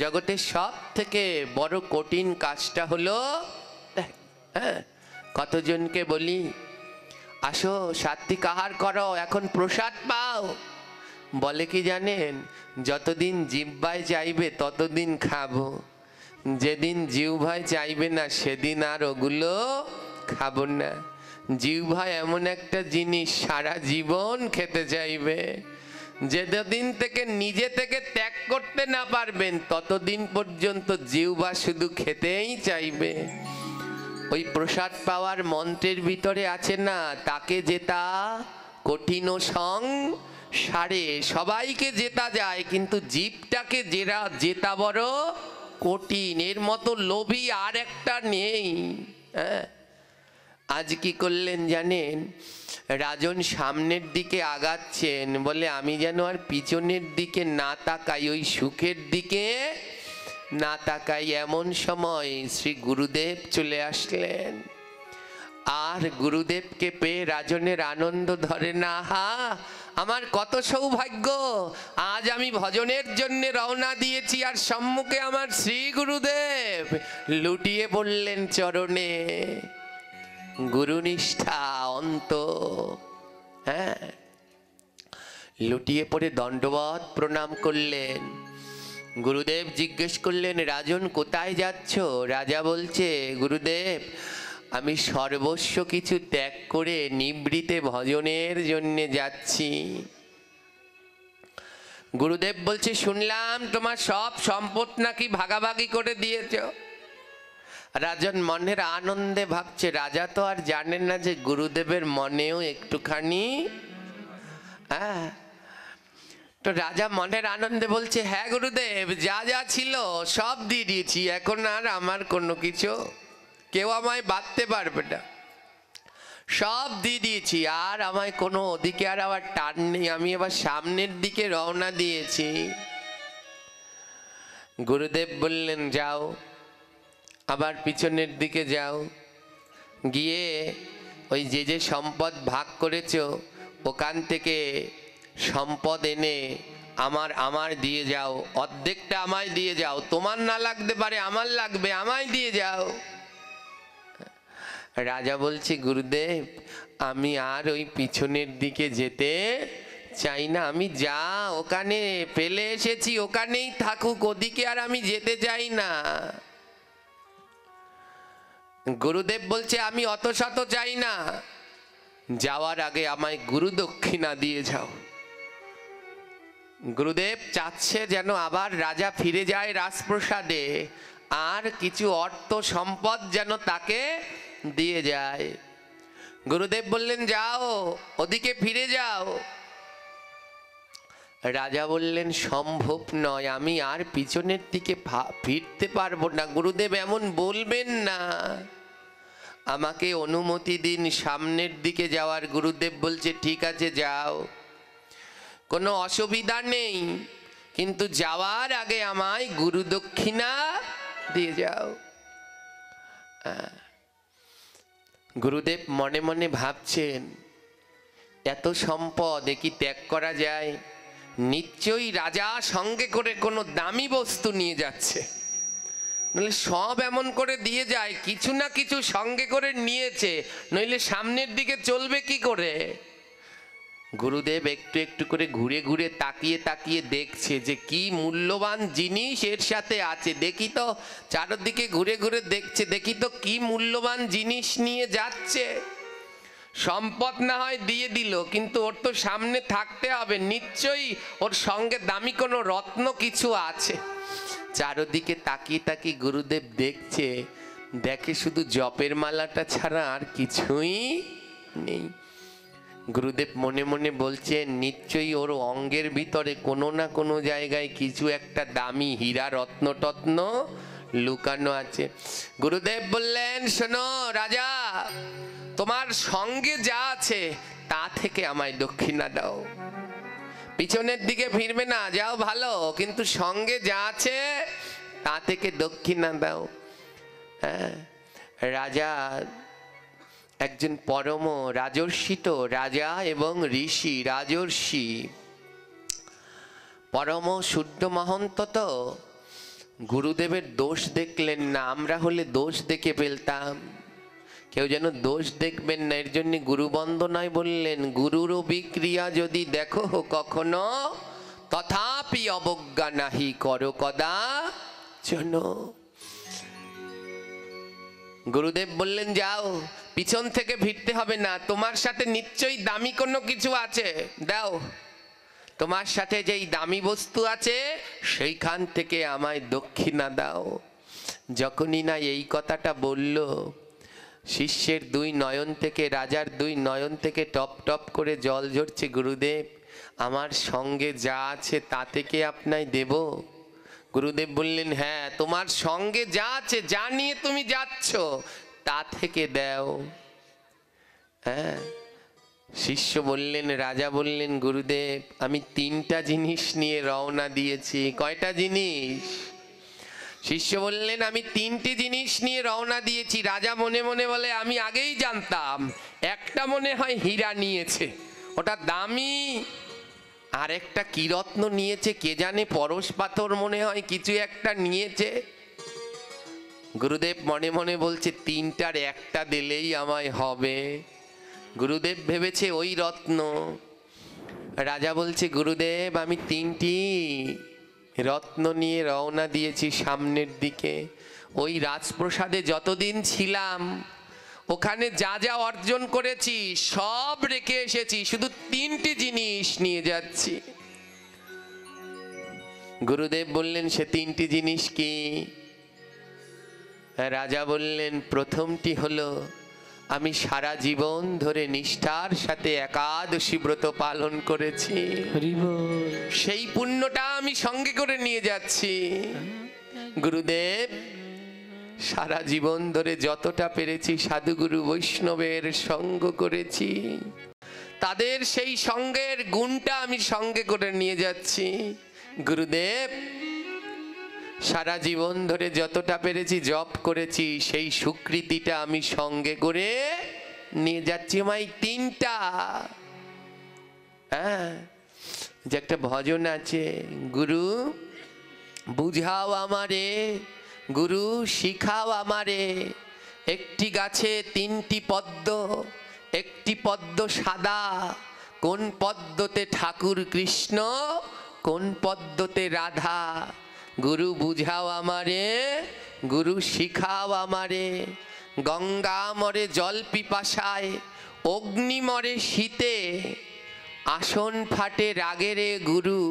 জগতের সব থেকে বড় কঠিন কাজটা হলো ত্যাগ। কতজনকে বলি, আসো সাত্বিক আহার করো, এখন প্রসাদ পাও। বলে কি জানেন, যতদিন জিহ্বায় চাইবে ততদিন খাবো, যেদিন জিহ্বায় চাইবে না সেদিন আর ওগুলো খাবো না। জিহ্বা এমন একটা জিনিস, সারা জীবন খেতে চাইবে। যেদিন থেকে নিজে থেকে ত্যাগ করতে না পারবেন ততদিন পর্যন্ত জিহ্বা শুধু খেতেই চাইবে। ওই প্রসাদ পাওয়ার মন্ত্রের ভিতরে আছে না, তাকে জেতা কঠিন সং সারে। সবাইকে জেতা যায় কিন্তু জীবটাকে জেতা বড় কঠিন। এর মতো লোভী আর একটা নেই। আজ কি করলেন জানেন? রাজন সামনের দিকে আগাচ্ছেন, বলে আমি যেন আর পিছনের দিকে না তাকাই, ওই সুখের দিকে না তাকাই এমন সময় শ্রী গুরুদেব চলে আসলেন। আর গুরুদেবকে পেয়ে রাজনের আনন্দ ধরে না। হা, আমার কত সৌভাগ্য, আজ আমি ভজনের জন্য রওনা দিয়েছি আর সম্মুখে আমার শ্রী গুরুদেব। লুটিয়ে পড়লেন চরণে, গুরুনিষ্ঠা অন্ত। হ্যাঁ, লুটিয়ে পড়ে দণ্ডবত প্রণাম করলেন। গুরুদেব জিজ্ঞেস করলেন, রাজন কোথায় যাচ্ছ? রাজা বলছে, গুরুদেব আমি সর্বস্ব কিছু ত্যাগ করে নিবৃতে ভজনের জন্য যাচ্ছি। গুরুদেব বলছে, শুনলাম তোমার সব সম্পদ নাকি ভাগাভাগি করে দিয়েছ। রাজন মনের আনন্দে ভাবছে, রাজা তো আর জানেন না যে গুরুদেবের মনেও একটুখানি হ্যাঁ। তো রাজা মনের আনন্দে বলছে, হ্যাঁ গুরুদেব, যা যা ছিল সব দিয়ে দিয়েছি, এখন আর আমার কোনো কিছু কেউ আমায় বাঁধতে পারবে না, সব দিয়ে দিয়েছি, আর আমায় কোনো ওদিকে আর আবার টান নেই, আমি এবার সামনের দিকে রওনা দিয়েছি। গুরুদেব বললেন, যাও, আবার পিছনের দিকে যাও, গিয়ে ওই যে যে সম্পদ ভাগ করেছো ওখান থেকে সম্পদ এনে আমার দিয়ে যাও, অর্ধেকটা আমায় দিয়ে যাও, তোমার না লাগতে পারে আমার লাগবে, আমায় দিয়ে যাও। রাজা বলছে, গুরুদেব আমি আর ওই পিছনের দিকে যেতে চাই না, আমি যা ওখানে ফেলে এসেছি ওখানেই থাকুক, ওদিকে আর আমি যেতে চাই না। গুরুদেব বলছে, আমি অত শত চাই না, যাওয়ার আগে আমায় গুরু দক্ষিণা দিয়ে যাও। গুরুদেব চাচ্ছে যেন আবার রাজা ফিরে যায় রাজপ্রাসাদে, আর কিছু অর্থ সম্পদ যেন তাকে দিয়ে যায়। গুরুদেব বললেন, যাও, ওদিকে ফিরে যাও। রাজা বললেন, সম্ভব নয়, আমি আর পিছনের দিকে ফিরতে পারবো না। গুরুদেব এমন বলবেন না, আমাকে অনুমতি দিন সামনের দিকে যাওয়ার। গুরুদেব বলছে, ঠিক আছে যাও, কোনো অসুবিধা নেই, কিন্তু যাওয়ার আগে আমায় গুরু দক্ষিণা দিয়ে যাও। গুরুদেব মনে মনে ভাবছেন, এত সম্পদ এ কি ত্যাগ করা যায়? নিশ্চয়ই রাজা সঙ্গে করে কোনো দামি বস্তু নিয়ে যাচ্ছে, নইলে সব এমন করে দিয়ে যায়, কিছু না কিছু সঙ্গে করে নিয়েছে, নইলে সামনের দিকে চলবে কি করে? গুরুদেব একটু একটু করে ঘুরে ঘুরে তাকিয়ে তাকিয়ে দেখছে যে কি মূল্যবান জিনিস এর সাথে আছে। দেখি তো, চারদিকে ঘুরে ঘুরে দেখছে, দেখি তো কি মূল্যবান জিনিস নিয়ে যাচ্ছে। সম্পদ না হয় দিয়ে দিল, কিন্তু ওর তো সামনে থাকতে হবে, নিশ্চয়ই ওর সঙ্গে দামি কোনো রত্ন কিছু আছে। চারদিকে তাকিয়ে তাকিয়ে গুরুদেব দেখছে, দেখে শুধু জপের মালাটা ছাড়া আর কিছুই নেই। গুরুদেব মনে মনে বলছেন, নিশ্চয়ই ওর অঙ্গের ভিতরে কোনো না কোনো জায়গায় কিছু একটা দামি হীরা রত্ন টত্ন লুকানো আছে। গুরুদেব বললেন, শোনো রাজা, তোমার সঙ্গে যা আছে তা থেকে আমায় দক্ষিণা দাও। পিছনের দিকে ফিরবে না, যাও ভালো, কিন্তু সঙ্গে যা আছে তা থেকে দক্ষিণা দাও। হ্যাঁ, রাজা একজন পরম রাজর্ষি, তো রাজা এবং ঋষি, রাজর্ষি পরম শুদ্ধ মহন্ত, তো গুরুদেবের দোষ দেখলেন না। আমরা হলে দোষ দেখে ফেলতাম, কেউ যেন দোষ দেখবেন না, এর জন্য গুরু বন্দনায় বললেন, গুরুর বিক্রিয়া যদি দেখো কখনো, তথাপি অবজ্ঞা নাহি করো কদাচন। গুরুদেব বললেন, যাও, পিছন থেকে ফিরতে হবে না, তোমার সাথে নিশ্চয়ই দামি কোনো কিছু আছে, দাও, তোমার সাথে যেই দামি বস্তু আছে সেইখান থেকে আমায় দক্ষিণা দাও। যখনই না এই কথাটা বলল, শিষ্যের দুই নয়ন থেকে, রাজার দুই নয়ন থেকে টপ টপ করে জল ঝরছে। গুরুদেব, আমার সঙ্গে যা আছে তা থেকে আপনায় দেব। গুরুদেব বললেন, হ্যাঁ, তোমার সঙ্গে যা আছে, যা নিয়ে তুমি যাচ্ছ তা থেকে দাও। হ্যাঁ, শিষ্য বললেন, রাজা বললেন, গুরুদেব আমি 3টা জিনিস নিয়ে রওনা দিয়েছি। কয়টা জিনিস? শিষ্য বললেন আমি তিনটি জিনিস নিয়ে রওনা দিয়েছি। রাজা মনে মনে বলে আমি আগেই জানতাম, একটা মনে হয় হীরা নিয়েছে, ওটা দামি, আর একটা কি রত্ন নিয়েছে কে জানে, পরশ পাথর মনে হয় কিছু একটা নিয়েছে। গুরুদেব মনে মনে বলছে তিনটার একটা দিলেই আমায় হবে। গুরুদেব ভেবেছে ওই রত্ন। রাজা বলছে গুরুদেব আমি তিনটি রত্ন নিয়ে রওনা দিয়েছি সামনের দিকে। ওই রাজপ্রাসাদে যতদিন ছিলাম ওখানে যা যা অর্জন করেছি সব রেখে এসেছি, শুধু তিনটি জিনিস নিয়ে যাচ্ছি। গুরুদেব বললেন সে তিনটি জিনিস কি? রাজা বললেন প্রথমটি হলো আমি সারা জীবন ধরে নিষ্ঠার সাথে একাদশী ব্রত পালন করেছি, সেই পুণ্যটা আমি সঙ্গে করে নিয়ে যাচ্ছি। গুরুদেব সারা জীবন ধরে যতটা পেরেছি সাধুগুরু বৈষ্ণবের সঙ্গ করেছি, তাদের সেই সঙ্গের গুণটা আমি সঙ্গে করে নিয়ে যাচ্ছি। গুরুদেব সারা জীবন ধরে যতটা পেরেছি জপ করেছি, সেই স্বীকৃতিটা আমি সঙ্গে করে নিয়ে যাচ্ছি। আমায় তিনটা, হ্যাঁ, যে একটা ভজন আছে, গুরু বুঝাও আমারে, গুরু শিখাও আমারে, একটি গাছে তিনটি পদ্ম, একটি পদ্ম সাদা, কোন পদ্মতে ঠাকুর কৃষ্ণ, কোন পদ্মতে রাধা। গুরু বুঝাও আমারে, গুরু শিখাও আমারে। গঙ্গা মরে জল পিপাসায়, অগ্নি মরে শীতে, আসন ফাটে রাগেরে গুরু,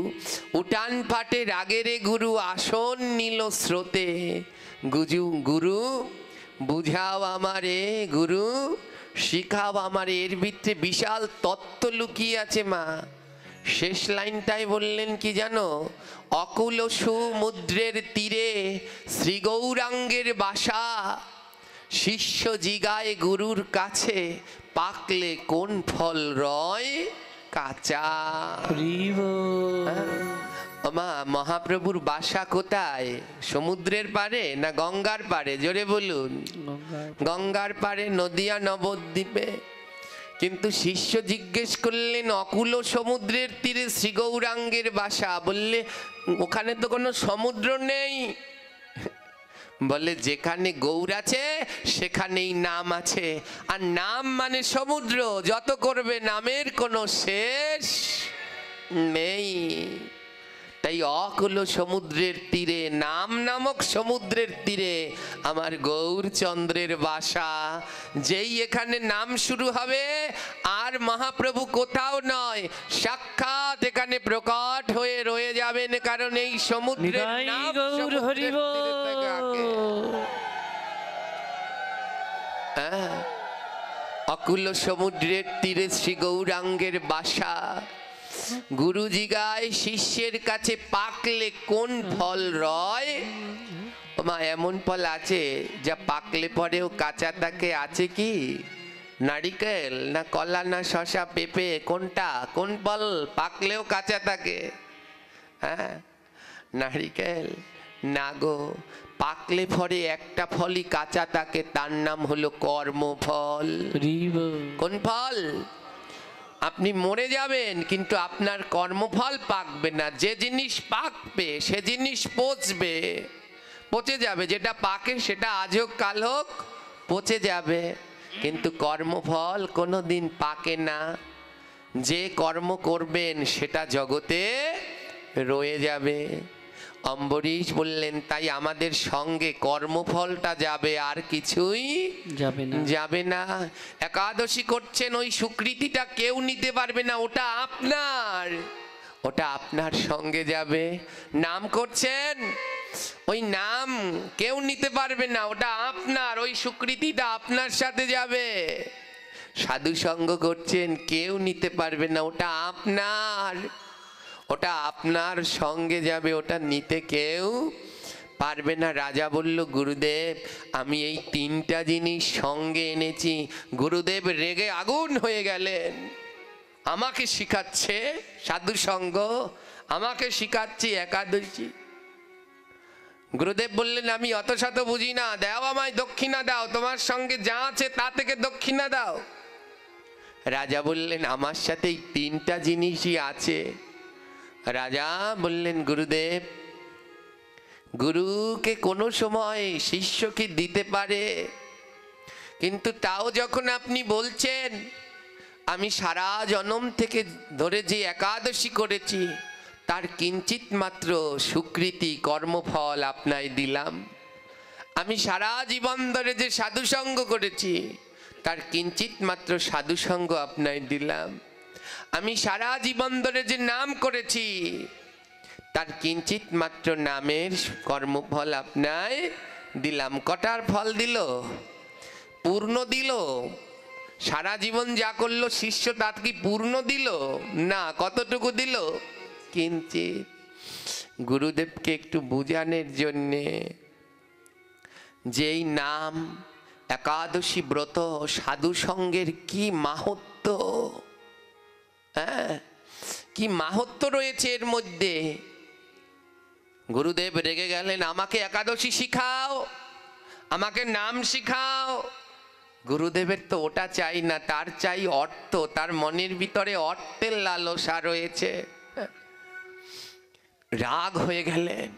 উঠান ফাটে রাগেরে গুরু, আসন নীল স্রোতে। গুরু বুঝাও আমারে, গুরু শিখাও আমারে। এর ভিতরে বিশাল তত্ত্ব লুকিয়ে আছে মা। শেষ লাইনটাই বললেন কি জানো? অকুল সমুদ্রের তীরে শ্রী গৌরাঙ্গের বাসা, শিষ্য জিগায় গুরুর কাছে, পাকলে কোন ফল রয় কাঁচা। মা মহাপ্রভুর বাসা কোথায়? সমুদ্রের পারে না গঙ্গার পারে? জোরে বলুন। গঙ্গার পারে, নদিয়া নবদ্বীপে। কিন্তু শিষ্য জিজ্ঞেস করলেন অকুল সমুদ্রের তীরে শ্রী গৌরাঙ্গের বাসা, বললে ওখানে তো কোনো সমুদ্র নেই। বলে যেখানে গৌর আছে সেখানেই নাম আছে, আর নাম মানে সমুদ্র, যত করবে নামের কোনো শেষ নেই। তাই অকুল সমুদ্রের তীরে, নাম নামক সমুদ্রের তীরে আমার গৌরচন্দ্রের বাসা। যেই এখানে নাম শুরু হবে আর মহাপ্রভু কোথাও নয়, সাক্ষাৎ এখানে প্রকট হয়ে রয়ে যাবেন, কারণ এই সমুদ্রের নাম সমুদ্রের তীরে থাকে। অকুল সমুদ্রের তীরে শ্রী গৌরাঙ্গের বাসা। গুরু জিগায় শিষ্যের কাছে, পাকলে কোন ফল রয়। মা এমন ফল আছে যা পাকলে পরেও কাঁচা থাকে, আছে কি? নারিকেল না কলা না শসা পেঁপে, কোনটা? কোন ফল পাকলেও কাঁচা থাকে? হ্যাঁ, নারিকেল না গো, পাকলে পরে একটা ফলই কাঁচা থাকে, তার নাম হলো কর্মফল। কোন ফল? আপনি মরে যাবেন কিন্তু আপনার কর্মফল পাকবে না। যে জিনিস পাকবে সে জিনিস পচবে, পচে যাবে। যেটা পাকে সেটা আজ হোক কাল হোক পচে যাবে, কিন্তু কর্মফল কোনোদিন পাকে না। যে কর্ম করবেন সেটা জগতে রয়ে যাবে। অম্বরীশ বললেন তাই আমাদের সঙ্গে কর্মফলটা যাবে, আর কিছুই যাবে না। একাদশী করছেন, ওই স্বীকৃতিটা কেউ নিতে পারবে না, ওটা আপনার, ওটা আপনার সঙ্গে যাবে। নাম করছেন, ওই নাম কেউ নিতে পারবে না, ওটা আপনার, ওই স্বীকৃতিটা আপনার সাথে যাবে। সাধু সঙ্গ করছেন, কেউ নিতে পারবে না, ওটা আপনার, ওটা আপনার সঙ্গে যাবে, ওটা নিতে কেউ পারবে না। রাজা বলল গুরুদেব আমি এই তিনটা জিনিস সঙ্গে এনেছি। গুরুদেব রেগে আগুন হয়ে গেলেন। আমাকে শিখাচ্ছে সাধু সঙ্গ, আমাকে শিখাচ্ছে একাদশী। গুরুদেব বললেন, আমি অত শত বুঝি না, দাও আমায় দক্ষিণা দাও, তোমার সঙ্গে যা আছে তা থেকে দক্ষিণা দাও। রাজা বললেন, আমার সাথে এই তিনটা জিনিসই আছে। রাজা বললেন, গুরুদেব, গুরুকে কোনো সময় শিষ্যকে দিতে পারে, কিন্তু তাও যখন আপনি বলছেন, আমি সারা জন্ম থেকে ধরে যে একাদশী করেছি তার কিঞ্চিত মাত্র স্বীকৃতি কর্মফল আপনায় দিলাম। আমি সারা জীবন ধরে যে সাধুসঙ্গ করেছি তার কিঞ্চিত মাত্র সাধুসঙ্গ আপনায় দিলাম। আমি সারা জীবন ধরে যে নাম করেছি তার কিঞ্চিত মাত্র নামের কর্মফল আপনায় দিলাম। কটার ফল দিল? পূর্ণ দিল? সারা জীবন যা করলো শিষ্য তার কি পূর্ণ দিল? না। কতটুকু দিল? কিঞ্চিত। গুরুদেবকে একটু বুঝানোর জন্যে, যেই নাম একাদশী ব্রত সাধু সঙ্গের কি মাহাত্ম্য, হ্যাঁ, কি মাহাত্ম্য রয়েছে এর মধ্যে। গুরুদেব রেগে গেলেন, আমাকে একাদশী শিখাও, আমাকে নাম শিখাও। গুরুদেবের তো ওটা চাই না, তার চাই অর্থ, তার মনের ভিতরে অর্থের লালসা রয়েছে। রাগ হয়ে গেলেন,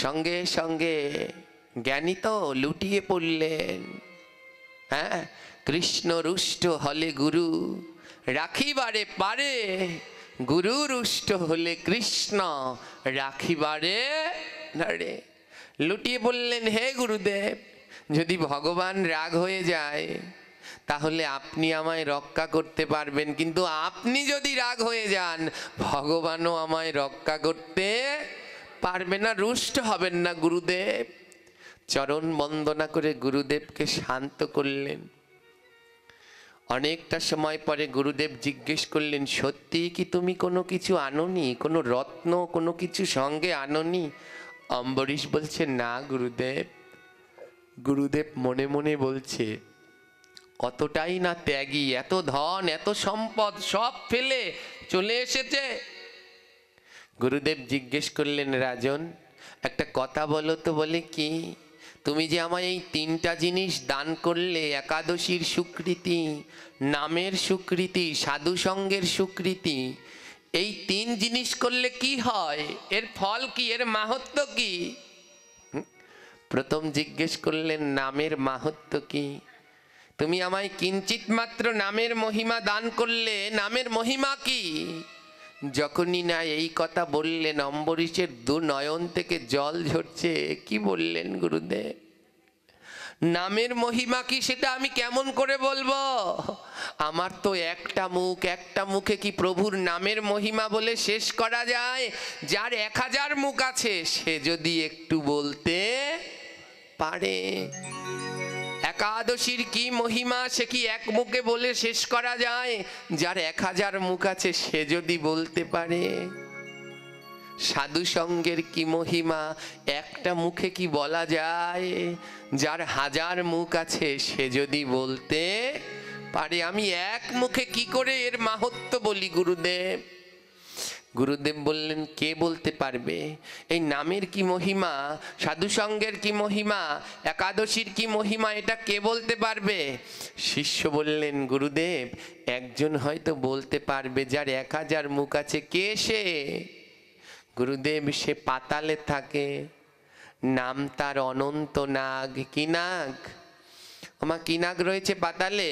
সঙ্গে সঙ্গে জ্ঞানী তো লুটিয়ে পড়লেন। হ্যাঁ, কৃষ্ণ রুষ্ট হলে গুরু রাখিবারে পারে, গুরু রুষ্ট হলে কৃষ্ণ রাখিবারে নারে। লুটিয়ে পড়লেন, হে গুরুদেব, যদি ভগবান রাগ হয়ে যায় তাহলে আপনি আমায় রক্ষা করতে পারবেন, কিন্তু আপনি যদি রাগ হয়ে যান ভগবানও আমায় রক্ষা করতে পারবে না, রুষ্ট হবেন না গুরুদেব। চরণ বন্দনা করে গুরুদেবকে শান্ত করলেন। অনেকটা সময় পরে গুরুদেব জিজ্ঞেস করলেন, সত্যি কি তুমি কোনো কিছু আনোনি, কোনো রত্ন কোনো কিছু সঙ্গে আনোনি? অম্বরীশ বলছে, না গুরুদেব। গুরুদেব মনে মনে বলছে, কতটাই না ত্যাগী, এত ধন এত সম্পদ সব ফেলে চলে এসেছে। গুরুদেব জিজ্ঞেস করলেন, রাজন একটা কথা বলো তো। বলে, কি? তুমি যে আমায় এই তিনটা জিনিস দান করলে, একাদশীর স্বীকৃতি, নামের স্বীকৃতি, সাধু সঙ্গের স্বীকৃতি, এই তিন জিনিস করলে কি হয়? এর ফল কি? এর মাহাত্ম্য কি? প্রথম জিজ্ঞেস করলেন, নামের মাহাত্ম্য কি? তুমি আমায় কিঞ্চিত মাত্র নামের মহিমা দান করলে, নামের মহিমা কি? যখনই না এই কথা বললেন, অম্বরীশের দু নয়ন থেকে জল ঝরছে। কি বললেন গুরুদেব? নামের মহিমা কি সেটা আমি কেমন করে বলবো? আমার তো একটা মুখ, একটা মুখে কি প্রভুর নামের মহিমা বলে শেষ করা যায়? যার 1000 মুখ আছে সে যদি একটু বলতে পারে, একাদশীর কি মহিমা সে কি এক মুখে বলে শেষ করা যায়? যার 1000 মুখ আছে সে যদি বলতে পারে। সাধু সঙ্গের কি মহিমা একটা মুখে কি বলা যায়? যার 1000 মুখ আছে সে যদি বলতে পারে। আমি এক মুখে কি করে এর মাহাত্ম্য বলি গুরুদেব? গুরুদেব বললেন, কে বলতে পারবে? এই নামের কি মহিমা, সাধু সঙ্গের কি মহিমা, একাদশীর কি মহিমা, এটা কে বলতে পারবে? শিষ্য বললেন, গুরুদেব একজন হয়তো বলতে পারবে, যার 1000 মুখ আছে। কে সে? গুরুদেব, সে পাতালে থাকে, নাম তার অনন্ত নাগ। কি নাগ? আমার কি নাগ রয়েছে পাতালে?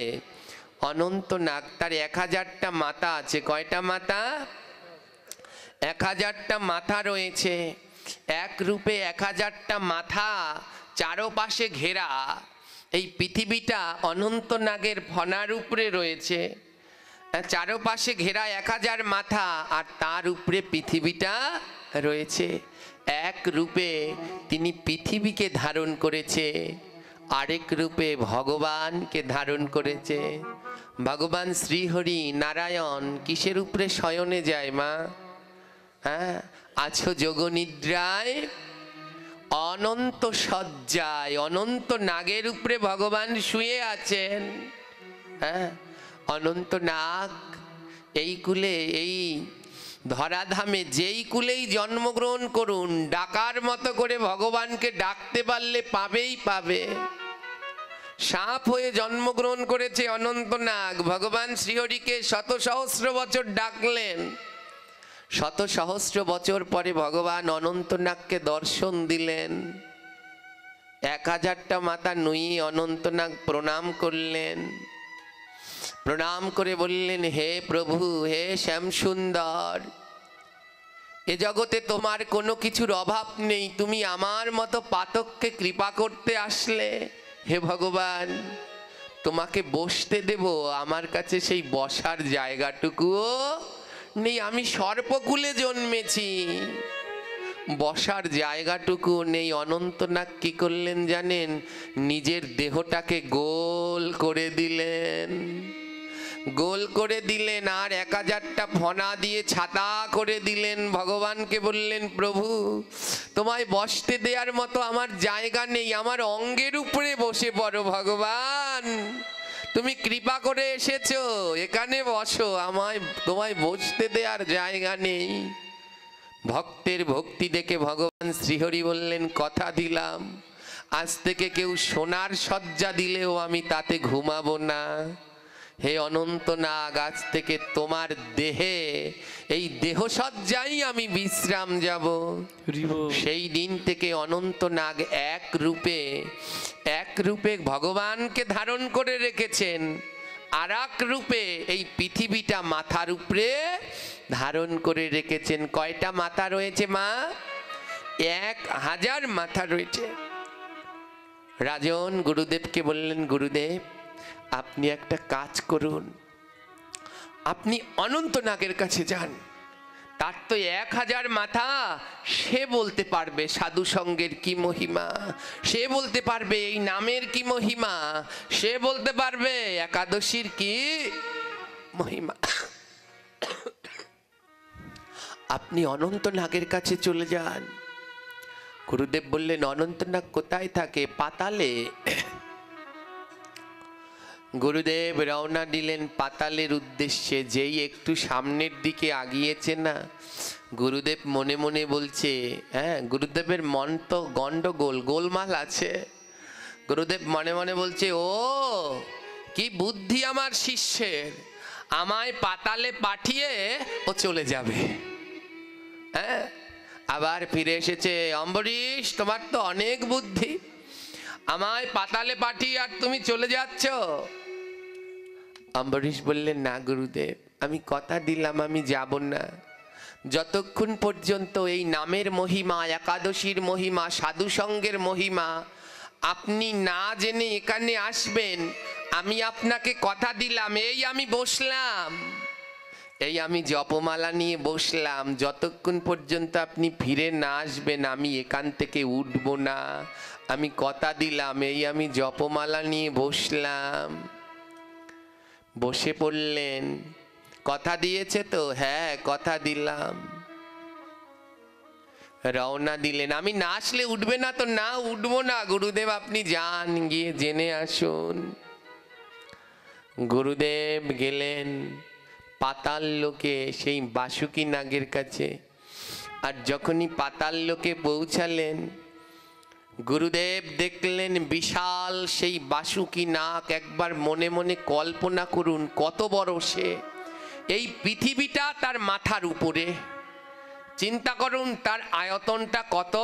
অনন্ত নাগ। তার 1000টা মাথা আছে। কয়টা মাথা? 1000টা মাথা রয়েছে। এক রূপে 1000টা মাথা চারপাশে ঘেরা এই পৃথিবীটা অনন্ত নাগের ফনার উপরে রয়েছে। চারপাশে ঘেরা 1000 মাথা, আর তার উপরে পৃথিবীটা রয়েছে। এক রূপে তিনি পৃথিবীকে ধারণ করেছে, আরেক রূপে ভগবানকে ধারণ করেছে। ভগবান শ্রীহরি নারায়ণ কিসের উপরে শয়নে যায় মা? হ্যাঁ, আছো যোগনিদ্রায় অনন্ত শয্যায়, অনন্ত নাগের উপরে ভগবান শুয়ে আছেন। হ্যাঁ, অনন্ত নাগ এই কুলে, এই ধরাধামে যেই কুলেই জন্মগ্রহণ করুন, ডাকার মতো করে ভগবানকে ডাকতে পারলে পাবেই পাবে। সাপ হয়ে জন্মগ্রহণ করেছে অনন্তনাগ, ভগবান শ্রীহরিকে শত সহস্র বছর ডাকলেন। শত সহস্র বছর পরে ভগবান অনন্তনাগকে দর্শন দিলেন। 1000টা মাথা নুয়ে অনন্তনাগ প্রণাম করলেন। প্রণাম করে বললেন, হে প্রভু, হে শ্যাম সুন্দর, এ জগতে তোমার কোনো কিছুর অভাব নেই, তুমি আমার মতো পাতককে কৃপা করতে আসলে। হে ভগবান, তোমাকে বসতে দেব, আমার কাছে সেই বসার জায়গাটুকুও নেই। আমি সর্পকুলে জন্মেছি, বসার জায়গাটুকু নেই। অনন্তনাগ কি করলেন জানেন? নিজের দেহটাকে গোল করে দিলেন। গোল করে দিলেন আর 1000টা ফনা দিয়ে ছাতা করে দিলেন। ভগবানকে বললেন, প্রভু, তোমায় বসতে দেওয়ার মতো আমার জায়গা নেই, আমার অঙ্গের উপরে বসে পড়ো ভগবান। তুমি কৃপা করে এসেছো, এখানে বসো, তোমায় বসতে দেওয়ার জায়গা নেই। ভক্তের ভক্তি দেখে ভগবান শ্রীহরি বললেন, কথা দিলাম, আজ থেকে কেউ সোনার শয্যা দিলেও আমি তাতে ঘুমাবো না। হে অনন্তনাগ, আজ থেকে তোমার দেহে, এই দেহ সজ্জাই আমি বিশ্রাম যাব। সেই দিন থেকে অনন্তনাগ এক রূপে ভগবানকে ধারণ করে রেখেছেন, আর এক রূপে এই পৃথিবীটা মাথার উপরে ধারণ করে রেখেছেন। কয়টা মাথা রয়েছে মা? 1000 মাথা রয়েছে। রাজন গুরুদেবকে বললেন, গুরুদেব, আপনি একটা কাজ করুন, আপনি অনন্তনাগের কাছে যান, তার তো 1000 মাথা, সে বলতে পারবে সাধু সঙ্গের কি মহিমা, সে বলতে পারবে এই নামের কি মহিমা, সে বলতে পারবে একাদশীর কি মহিমা। আপনি অনন্তনাগের কাছে চলে যান। গুরুদেব বললেন, অনন্তনাগ কোথায় থাকে? পাতালে। গুরুদেব রওনা দিলেন পাতালের উদ্দেশ্যে। যেই একটু সামনের দিকে আগিয়েছে না, গুরুদেব মনে মনে বলছে, হ্যাঁ, গুরুদেবের মন তো গন্ডগোল, গোলমাল আছে। গুরুদেব মনে মনে বলছে, ও কি বুদ্ধি আমার শিষ্যের, আমায় পাতালে পাঠিয়ে ও চলে যাবে। হ্যাঁ, আবার ফিরে এসেছে, অম্বরীশ, তোমার তো অনেক বুদ্ধি, আমায় পাতালে পাঠিয়ে আর তুমি চলে যাচ্ছ। অম্বরীশ বললেন, না গুরুদেব, আমি কথা দিলাম আমি যাব না, যতক্ষণ পর্যন্ত এই নামের মহিমা, একাদশীর মহিমা, সাধু সঙ্গের মহিমা আপনি না জেনে এখানে আসবেন, আমি আপনাকে কথা দিলাম, এই আমি বসলাম, এই আমি জপমালা নিয়ে বসলাম, যতক্ষণ পর্যন্ত আপনি ফিরে না আসবেন আমি এখান থেকে উঠব না, আমি কথা দিলাম, এই আমি জপমালা নিয়ে বসলাম। বসে পড়লেন। কথা দিয়েছে তো? হ্যাঁ, কথা দিলাম। রওনা দিলেন। আমি না আসলে উঠবে না তো? না, উঠবো না গুরুদেব, আপনি যান, গিয়ে জেনে আসুন। গুরুদেব গেলেন পাতাল লোকে, সেই বাসুকি নাগের কাছে। আর যখনই পাতাল লোকে পৌঁছালেন, গুরুদেব দেখলেন বিশাল সেই বাসুকি নাগ। একবার মনে মনে কল্পনা করুন কত বড় সে। এই পৃথিবীটা তার মাথার উপরে, চিন্তা করুন তার আয়তনটা কত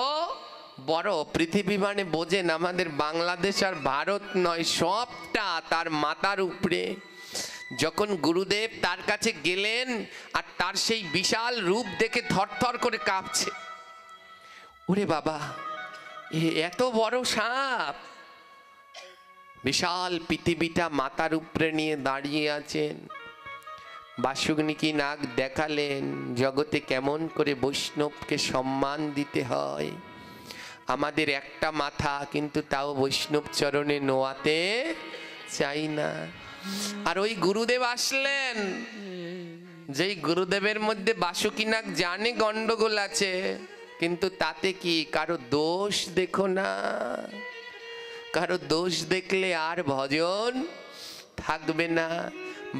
বড়। পৃথিবী মানে বোঝেন আমাদের বাংলাদেশ আর ভারত নয়, সবটা তার মাথার উপরে। যখন গুরুদেব তার কাছে গেলেন আর তার সেই বিশাল রূপ দেখে থরথর করে কাঁপছে, ওরে বাবা, এত বড় সাপ! বিশাল পৃথিবীটা মাথার উপরে নিয়ে দাঁড়িয়ে আছেন। বাসুকি নাগ দেখালেন জগতে কেমন করে বৈষ্ণবকে সম্মান দিতে হয়। আমাদের একটা মাথা, কিন্তু তাও বৈষ্ণব চরণে নোয়াতে চাই না। আর ওই গুরুদেব আসলেন, যেই গুরুদেবের মধ্যে বাসুকি নাগ জানে গন্ডগোল আছে, কিন্তু তাতে কি, কারো দোষ দেখো না। কারো দোষ দেখলে আর ভজন থাকবে না।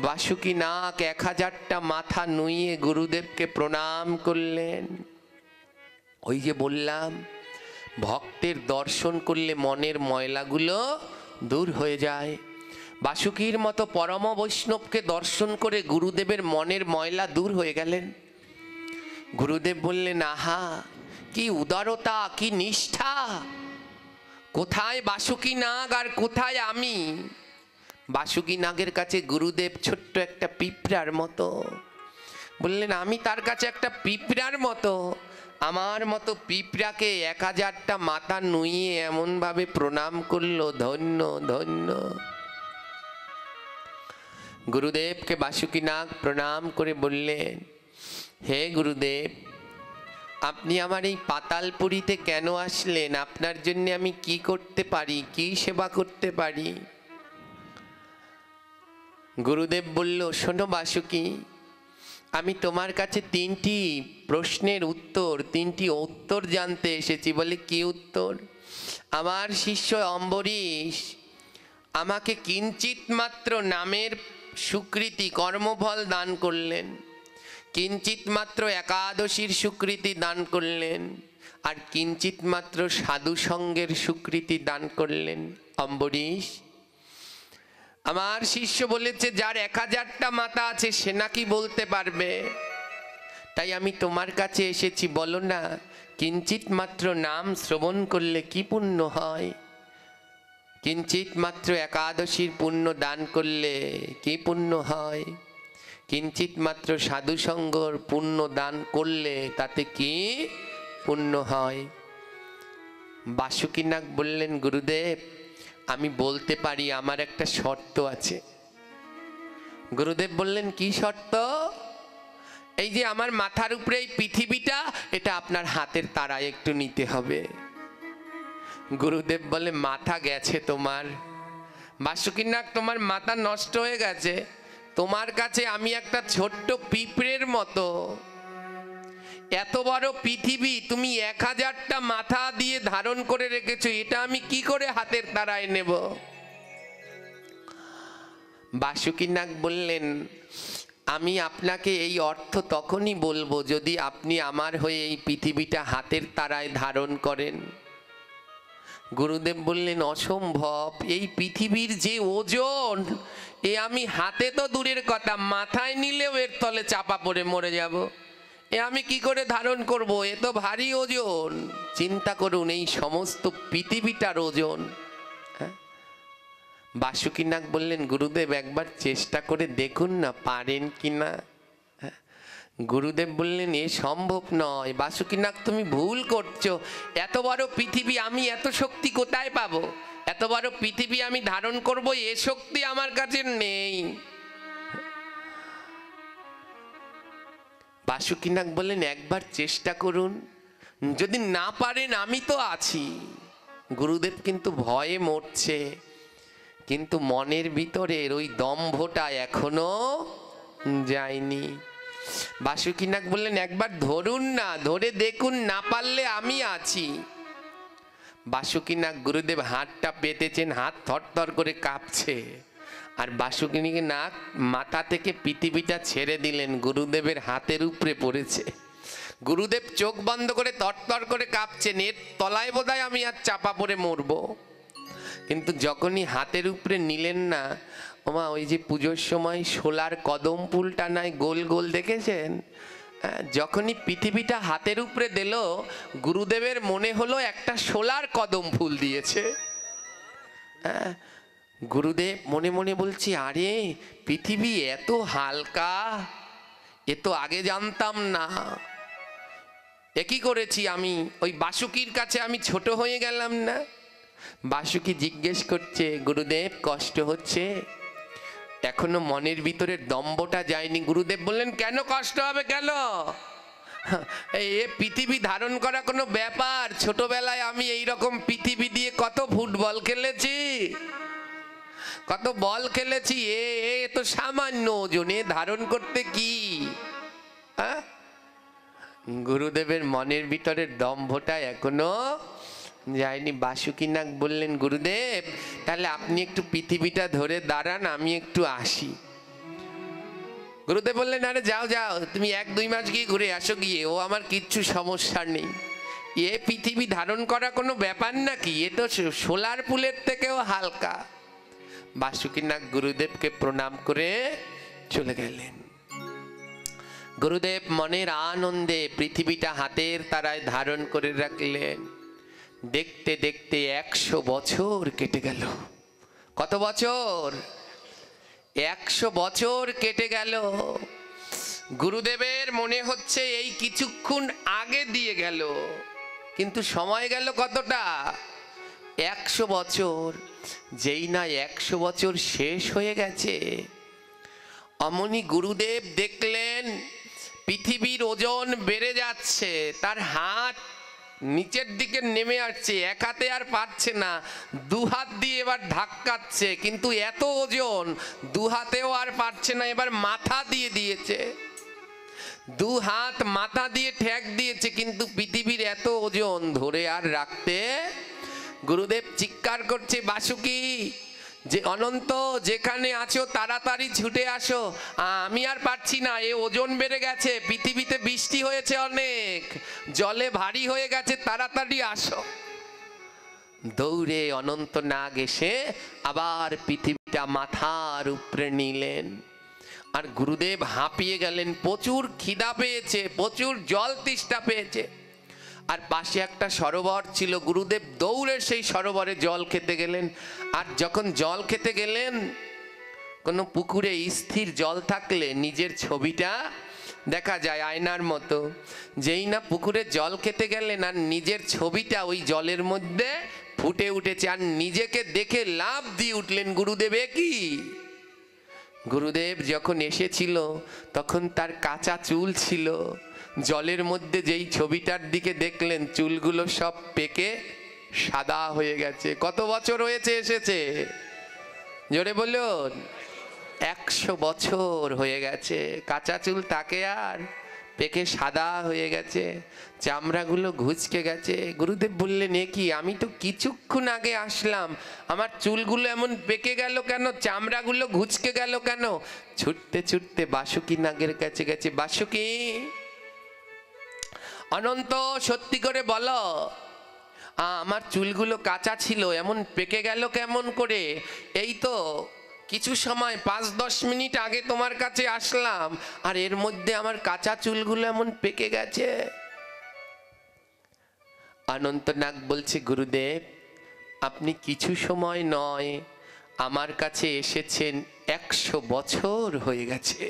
বাসুকীনাগ 1000টা মাথা নুইয়ে গুরুদেবকে প্রণাম করলেন। ওই যে বললাম, ভক্তের দর্শন করলে মনের ময়লাগুলো দূর হয়ে যায়। বাসুকীর মতো পরম বৈষ্ণবকে দর্শন করে গুরুদেবের মনের ময়লা দূর হয়ে গেলেন। গুরুদেব বললেন, আহা কি উদারতা, কি নিষ্ঠা! কোথায় বাসুকীনাগ আর কোথায় আমি? বাসুকীনাগের কাছে গুরুদেব ছোট্ট একটা পিঁপড়ার মতো। বললেন, আমি তার কাছে একটা পিঁপড়ার মতো। আমার মতো পিঁপড়াকে 1000টা মাথা নুইয়ে এমনভাবে প্রণাম করলো, ধন্য ধন্য। গুরুদেবকে বাসুকীনাগ প্রণাম করে বললেন, হে গুরুদেব, আপনি আমার এই পাতালপুরীতে কেন আসলেন? আপনার জন্য আমি কি করতে পারি, কি সেবা করতে পারি? গুরুদেব বলল, শোনো বাসুকী, আমি তোমার কাছে 3টি প্রশ্নের উত্তর, 3টি উত্তর জানতে এসেছি। বলে, কি উত্তর? আমার শিষ্য অম্বরীশ আমাকে কিঞ্চিত মাত্র নামের স্বীকৃতি, কর্মফল দান করলেন, কিঞ্চিত মাত্র একাদশীর স্বীকৃতি দান করলেন, আর কিঞ্চিত মাত্র সাধু সঙ্গের স্বীকৃতি দান করলেন। অম্বরীশ, আমার শিষ্য বলেছে যার 1000টা মাথা আছে সে নাকি বলতে পারবে, তাই আমি তোমার কাছে এসেছি। বলো না, কিঞ্চিত মাত্র নাম শ্রবণ করলে কি পুণ্য হয়? কিঞ্চিত মাত্র একাদশীর পুণ্য দান করলে কি পুণ্য হয়? কিঞ্চিত মাত্র সাধুসঙ্গর পুণ্য দান করলে তাতে কি পুণ্য হয়? বাসুকীনাগ বললেন, গুরুদেব আমি বলতে পারি, আমার একটা শর্ত আছে। গুরুদেব বললেন, কি শর্ত? এই যে আমার মাথার উপরে এই পৃথিবীটা, এটা আপনার হাতের তারায় একটু নিতে হবে। গুরুদেব বলে, মাথা গেছে তোমার বাসুকীনাগ, তোমার মাথা নষ্ট হয়ে গেছে। তোমার কাছে আমি একটা ছোট্ট পিঁপড়ের মতো। এত বড় পৃথিবী তুমি 1000টা মাথা দিয়ে ধারণ করে রেখেছো, এটা আমি কি করে হাতের তারায় নেব? বাসুকীনাগ বললেন, আমি আপনাকে এই অর্থ তখনই বলবো যদি আপনি আমার হয়ে এই পৃথিবীটা হাতের তারায় ধারণ করেন। গুরুদেব বললেন, অসম্ভব, এই পৃথিবীর যে ওজন, এ আমি হাতে তো দূরের কথা, মাথায় নিলেও এর তলে চাপা পড়ে মরে যাব। এ আমি কি করে ধারণ করব? এ তো ভারী ওজন। চিন্তা করুন, এই সমস্ত পৃথিবীটার ওজন। বাসুকীনাগ বললেন, গুরুদেব একবার চেষ্টা করে দেখুন না, পারেন কিনা। গুরুদেব বললেন, এ সম্ভব নয় বাসুকীনাগ, তুমি ভুল করছো। এত বড় পৃথিবী আমি এত শক্তি কোথায় পাবো? এত বড় পৃথিবী আমি ধারণ করব, এ শক্তি আমার কাছে নেই। বাসুকীনাগ বললেন, একবার চেষ্টা করুন, যদি না পারেন আমি তো আছি। গুরুদেব কিন্তু ভয়ে মরছে, কিন্তু মনের ভিতরের ওই দম্ভটা এখনো যায়নি। বাসুকীনাগ বললেন, একবার ধরুন না, ধরে দেখুন, না পারলে আমি আছি। বাসুকীনাগ, গুরুদেব হাতটা পেতেছেন, হাত থরথর করে কাঁপছে। আর বাসুকীনাগ মাথা থেকে পৃথিবীটা ছেড়ে দিলেন, গুরুদেবের হাতের উপরে পড়েছে। গুরুদেব চোখ বন্ধ করে তরতর করে কাঁপছেন, এর তলায় বোধহয় আমি আর চাপা পড়ে মরবো। কিন্তু যখনই হাতের উপরে নিলেন না, ওমা, ওই যে পুজোর সময় শোলার কদম ফুলটা নাই গোল গোল দেখেছেন? যখনই পৃথিবীটা হাতের উপরে দিল, গুরুদেবের মনে হলো একটা শোলার কদম ফুল দিয়েছে। গুরুদেব মনে মনে বলছি, আরে পৃথিবী এত হালকা, এ তো আগে জানতাম না। একই করেছি আমি, ওই বাসুকীর কাছে আমি ছোট হয়ে গেলাম না? বাসুকী জিজ্ঞেস করছে, গুরুদেব কষ্ট হচ্ছে? এখনো মনের ভিতরে দম্ভটা যায়নি। গুরুদেব বললেন, কেন কষ্ট হবে, কেন? এ পৃথিবী ধারণ করা কোনো ব্যাপার? ছোটবেলায় আমি এই রকম পৃথিবী দিয়ে কত ফুটবল খেলেছি, কত বল খেলেছি। এ তো সামান্য ওজনে ধারণ করতে কি? গুরুদেবের মনের ভিতরের দম্ভটা এখনো যায়নি। বাসুকীনাগ বললেন, গুরুদেব তাহলে আপনি একটু পৃথিবীটা ধরে দাঁড়ান, আমি একটু আসি। গুরুদেব বললেন, আরে যাও যাও, তুমি 1-2 মাস গিয়ে ঘুরে আসো গিয়ে, ও আমার কিচ্ছু সমস্যা নেই। এ পৃথিবী ধারণ করা কোনো ব্যাপার নাকি, এ তো সোলার পুলের থেকেও হালকা। বাসুকীনাগ গুরুদেবকে প্রণাম করে চলে গেলেন। গুরুদেব মনের আনন্দে পৃথিবীটা হাতের তারায় ধারণ করে রাখলেন। দেখতে দেখতে 100 বছর কেটে গেল। কত বছর? 100 বছর কেটে গেল। গুরুদেবের মনে হচ্ছে এই কিছুক্ষণ আগে দিয়ে গেল, কিন্তু সময় গেল কতটা? 100 বছর। যেই না 100 বছর শেষ হয়ে গেছে, অমনি গুরুদেব দেখলেন পৃথিবীর ওজন বেড়ে যাচ্ছে, তার হাত নিচের দিকে নেমে আসছে, এক হাতে আর পারছে না, 2 হাত দিয়ে এবার ধাক্কাচ্ছে, কিন্তু এত ওজন 2 হাতেও আর পারছে না, এবার মাথা দিয়ে দিয়েছে। 2 হাত মাথা দিয়ে ঠ্যাক দিয়েছে, কিন্তু পৃথিবীর এত ওজন ধরে আর রাখতে। গুরুদেব চিৎকার করছে, বাসুকি যে অনন্ত যেখানে আছো তাড়াতাড়ি ছুটে আসো, আমি আর পারছি না, এ ওজন বেড়ে গেছে, পৃথিবীতে বৃষ্টি হয়েছে অনেক, জলে ভারী হয়ে গেছে, তাড়াতাড়ি আসো। দৌড়ে অনন্ত নাগ এসে আবার পৃথিবীটা মাথার উপরে নিলেন। আর গুরুদেব হাঁপিয়ে গেলেন, প্রচুর খিদা পেয়েছে, প্রচুর জল তেষ্টা পেয়েছে। আর পাশে একটা সরোবর ছিল, গুরুদেব দৌড়ে সেই সরোবরে জল খেতে গেলেন। আর যখন জল খেতে গেলেন, কোনো পুকুরে স্থির জল থাকলে নিজের ছবিটা দেখা যায় আয়নার মতো। যেই না পুকুরে জল খেতে গেলেন, আর নিজের ছবিটা ওই জলের মধ্যে ফুটে উঠেছে, আর নিজেকে দেখে লাফ দিয়ে উঠলেন। গুরুদেব এ কি? গুরুদেব যখন এসেছিল তখন তার কাঁচা চুল ছিল, জলের মধ্যে যেই ছবিটার দিকে দেখলেন চুলগুলো সব পেকে সাদা হয়ে গেছে। কত বছর হয়েছে এসেছে? জোরে বলুন। 100 বছর হয়ে গেছে। কাঁচা চুল তাকে আর পেকে সাদা হয়ে গেছে, চামড়াগুলো ঘুচকে গেছে। গুরুদেব বললেন, এ কি, আমি তো কিছুক্ষণ আগে আসলাম, আমার চুলগুলো এমন পেকে গেল কেন, চামড়াগুলো ঘুচকে গেল কেন? ছুটতে ছুটতে বাসুকি নাগের কাছে গেছে। বাসুকি, অনন্ত সত্যি করে বলো, আমার চুলগুলো কাঁচা ছিল, এমন পেকে গেল কেমন করে? এই তো কিছু সময় 5-10 মিনিট আগে তোমার কাছে আসলাম, আর এর মধ্যে আমার কাঁচা চুলগুলো এমন পেকে গেছে। অনন্তনাগ বলছে, গুরুদেব আপনি কিছু সময় নয়, আমার কাছে এসেছেন 100 বছর হয়ে গেছে।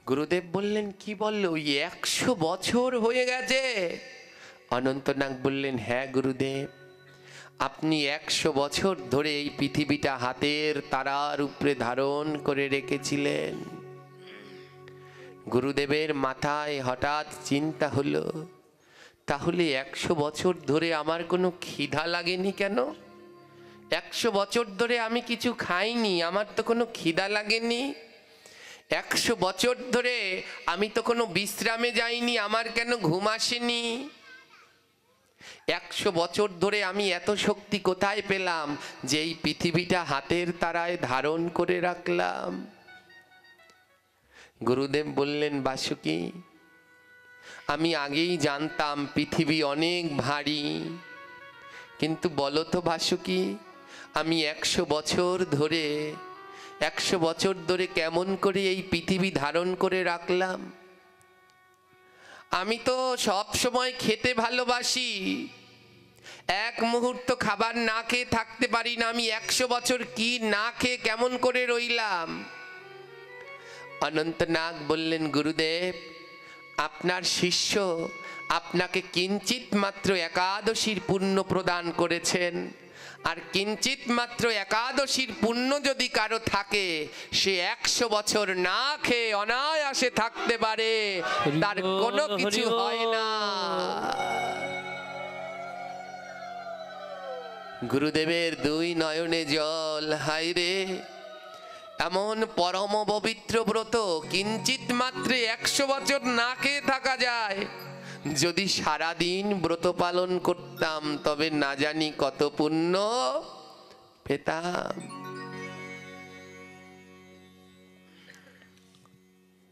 গুরুদেব বললেন, কি বললো, 100 বছর হয়ে গেছে? অনন্তনাগ বললেন, হ্যাঁ গুরুদেব, আপনি 100 বছর ধরে এই পৃথিবীটা হাতের তারার উপরে ধারণ করে রেখেছিলেন। গুরুদেবের মাথায় হঠাৎ চিন্তা হলো, তাহলে 100 বছর ধরে আমার কোনো খিদা লাগেনি কেন? 100 বছর ধরে আমি কিছু খাইনি, আমার তো কোনো খিদা লাগেনি। 100 বছর ধরে আমি তো কোনো বিশ্রামে যাইনি, আমার কেন ঘুম আসেনি? 100 বছর ধরে আমি এত শক্তি কোথায় পেলাম যে এই পৃথিবীটা হাতের তারায় ধারণ করে রাখলাম? গুরুদেব বললেন, বাসুকি আমি আগেই জানতাম পৃথিবী অনেক ভারী, কিন্তু বলো তো বাসুকি, আমি 100 বছর ধরে কেমন করে এই পৃথিবী ধারণ করে রাখলাম? আমি তো সব সময় খেতে ভালোবাসি, এক মুহূর্ত খাবার না খেয়ে থাকতে পারি না, আমি 100 বছর কি না খেয়ে কেমন করে রইলাম? অনন্তনাগ বললেন, গুরুদেব আপনার শিষ্য আপনাকে কিঞ্চিত মাত্র একাদশীর পুণ্য প্রদান করেছেন, আর কিঞ্চিত মাত্র একাদশীর পুণ্য যদি কারো থাকে, সে 100 বছর না খেয়ে অনায়াসে থাকতে পারে, তার কোনো কিছু হয় না। গুরুদেবের 2 নয়নে জল। হায় রে, এমন পরম পবিত্র ব্রত কিঞ্চিত মাত্রে 100 বছর না খেয়ে থাকা যায়। যদি সারাদিন ব্রত পালন করতাম তবে না জানি কত পুণ্য পেতাম।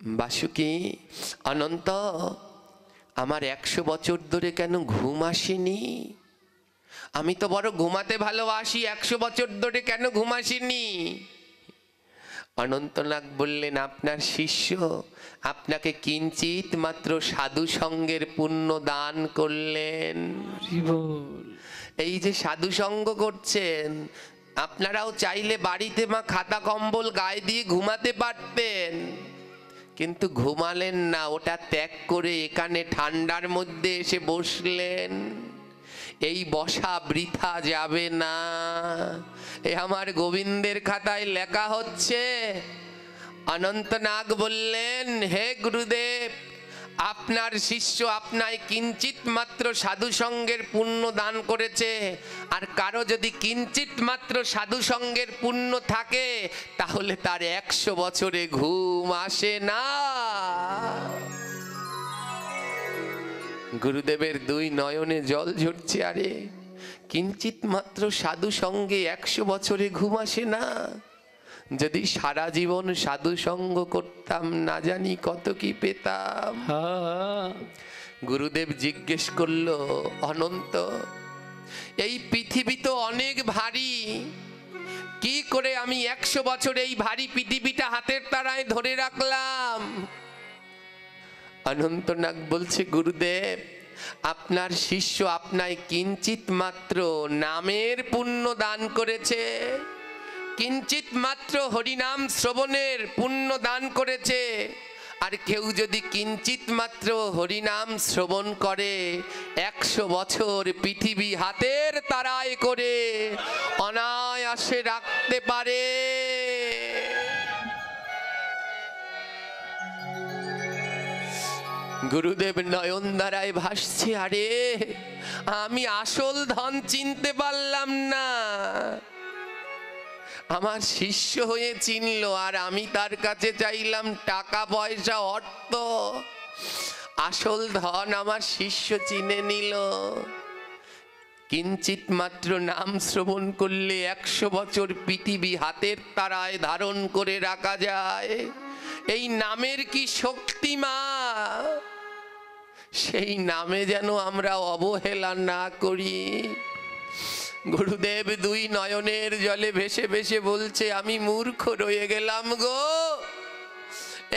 বাসুকি, অনন্ত, আমার 100 বছর ধরে কেন ঘুম আসেনি? আমি তো বড় ঘুমাতে ভালোবাসি, 100 বছর ধরে কেন ঘুম আসেনি? অনন্তনাগ বললেন, আপনার শিষ্য আপনাকে কিঞ্চিত মাত্র সাধু সঙ্গের পুণ্য দান করলেন। এই যে সাধু সঙ্গ করছেন, আপনারাও চাইলে বাড়িতে মা খাতা কম্বল গায়ে দিয়ে ঘুমাতে পারতেন, কিন্তু ঘুমালেন না, ওটা ত্যাগ করে এখানে ঠান্ডার মধ্যে এসে বসলেন। এই বসা বৃথা যাবে না, এ আমার গোবিন্দের খাতায় লেখা হচ্ছে। অনন্তনাগ বললেন, হে গুরুদেব, আপনার শিষ্য আপনায় কিঞ্চিত মাত্র সাধু সঙ্গের পুণ্য দান করেছে, আর কারো যদি কিঞ্চিত মাত্র সাধু সঙ্গের পুণ্য থাকে তাহলে তার 100 বছরে ঘুম আসে না। গুরুদেবের 2 নয়নে জল ঝরছে। আরে কিঞ্চিত মাত্র সাধু সঙ্গে 100 বছরে ঘুম আসে না? যদি সারা জীবন সাধু সঙ্গ করতাম, না জানি কত কি পেতাম। গুরুদেব জিজ্ঞেস করলো, অনন্ত, এই পৃথিবী তো অনেক ভারী, কি করে আমি 100 বছর এই ভারী পৃথিবীটা হাতের তারায় ধরে রাখলাম? অনন্তনাগ বলছে, গুরুদেব, আপনার শিষ্য আপনায় কিঞ্চিত মাত্র নামের পুণ্য দান করেছে, কিঞ্চিত মাত্র হরিনাম শ্রবণের পুণ্য দান করেছে। আর কেউ যদি কিঞ্চিত মাত্র হরিনাম শ্রবণ করে 100 বছর পৃথিবী হাতের তারায় করে অনায়াসে রাখতে পারে। গুরুদেব নয়ন দ্বারায় ভাসছে। আরে আমি আসল ধন চিনতে পারলাম না, আমার শিষ্য হয়ে চিনলো, আর আমি তার কাছে চাইলাম টাকা পয়সা অর্থ। আসল ধন আমার শিষ্য চিনে নিল। কিঞ্চিত মাত্র নাম শ্রবণ করলে 100 বছর পৃথিবী হাতের তারায় ধারণ করে রাখা যায়। এই নামের কি শক্তি মা! সেই নামে যেন আমরা অবহেলা না করি। গুরুদেব 2 নয়নের জলে ভেসে ভেসে বলছে, আমি মূর্খ রয়ে গেলাম গো।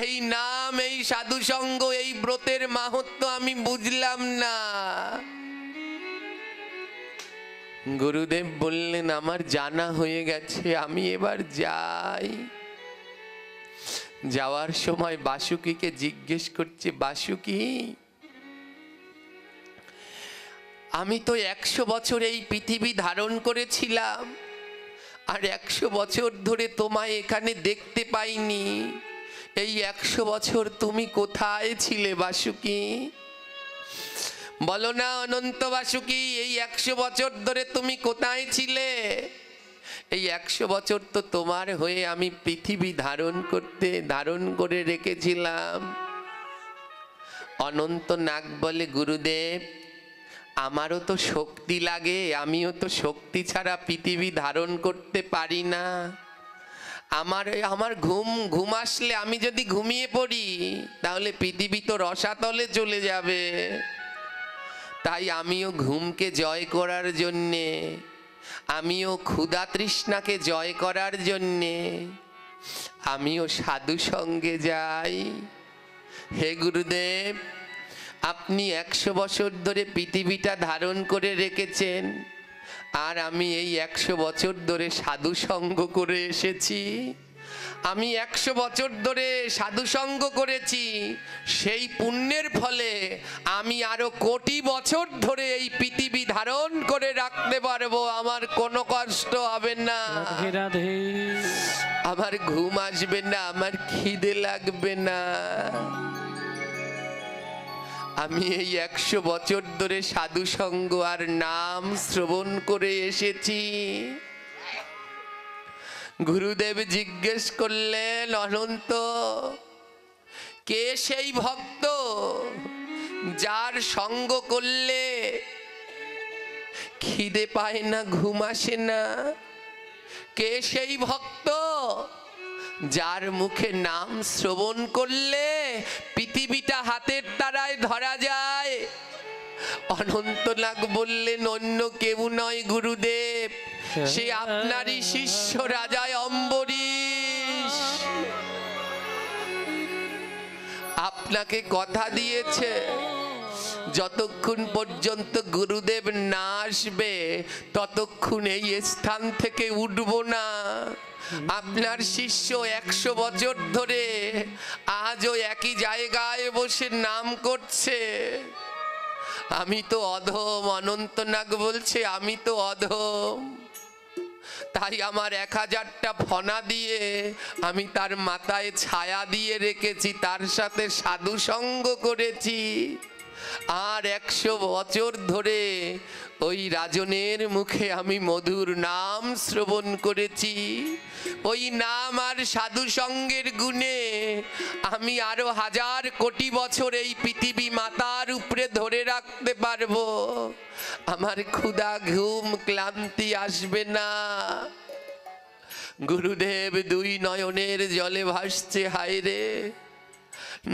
এই নাম, এই সাধু সঙ্গ, এই ব্রতের মাহাত্ম্য আমি বুঝলাম না। গুরুদেব বললেন, আমার জানা হয়ে গেছে, আমি এবার যাই। যাওয়ার সময় বাসুকিকে জিজ্ঞেস করছে, বাসুকি, আমি তো 100 বছর এই পৃথিবী ধারণ করেছিলাম, আর 100 বছর ধরে তোমায় এখানে দেখতে পাইনি। এই 100 বছর তুমি কোথায় ছিলে বাসুকি? বলো না অনন্ত বাসুকি, এই 100 বছর ধরে তুমি কোথায় ছিলে? এই 100 বছর তো তোমার হয়ে আমি পৃথিবী ধারণ করে রেখেছিলাম। অনন্তনাগ বলে, গুরুদেব, আমারও তো শক্তি লাগে, আমিও তো শক্তি ছাড়া পৃথিবী ধারণ করতে পারি না। আমার ঘুম আসলে আমি যদি ঘুমিয়ে পড়ি তাহলে পৃথিবী তো রসাতলে চলে যাবে। তাই আমিও ঘুমকে জয় করার জন্যে, আমিও ক্ষুধা তৃষ্ণাকে জয় করার জন্যে আমিও সাধু সঙ্গে যাই। হে গুরুদেব, আপনি 100 বছর ধরে পৃথিবীটা ধারণ করে রেখেছেন, আর আমি এই 100 বছর ধরে সাধু সঙ্গ করে এসেছি। আমি 100 বছর ধরে সাধু সঙ্গ করেছি, সেই পুণ্যের ফলে আমি আরো কোটি বছর ধরে এই পৃথিবী ধারণ করে রাখতে পারবো। আমার কোনো কষ্ট হবে না, আমার ঘুম আসবে না, আমার খিদে লাগবে না। আমি এই 100 বছর ধরে সাধু সঙ্গ আর নাম শ্রবণ করে এসেছি। গুরুদেব জিজ্ঞেস করলেন, অনন্ত, কে সেই ভক্ত যার সঙ্গ করলে খিদে পায় না, ঘুম আসে না? কে সেই ভক্ত যার মুখে নাম শ্রবণ করলে পৃথিবীটা হাতের তারায় ধরা যায়। অনন্তনাগ বললেন অন্য কেউ নয় গুরুদেব, সে আপনারই শিষ্য রাজা অম্বরীশ। আপনাকে কথা দিয়েছে যতক্ষণ পর্যন্ত গুরুদেব না আসবে ততক্ষণ এই স্থান থেকে উঠব না। আপনার শিষ্য 100 বছর ধরে আজও একই জায়গায় বসে নাম করছে। আমি তো অধম। অনন্তনাগ বলছে আমি তো অধম, তাই আমার 1000টা ফনা দিয়ে আমি তার মাথায় ছায়া দিয়ে রেখেছি, তার সাথে সাধু সঙ্গ করেছি। আর 100 বছর ধরে ওই রাজনের মুখে আমি মধুর নাম শ্রবণ করেছি। ওই নাম আর সাধু সঙ্গের গুণে আমি আরো 1000 কোটি বছর এই পৃথিবী মাতার উপরে ধরে রাখতে পারবো। আমার ক্ষুধা ঘুম ক্লান্তি আসবে না। গুরুদেব 2 নয়নের জলে ভাসছে। হায় রে,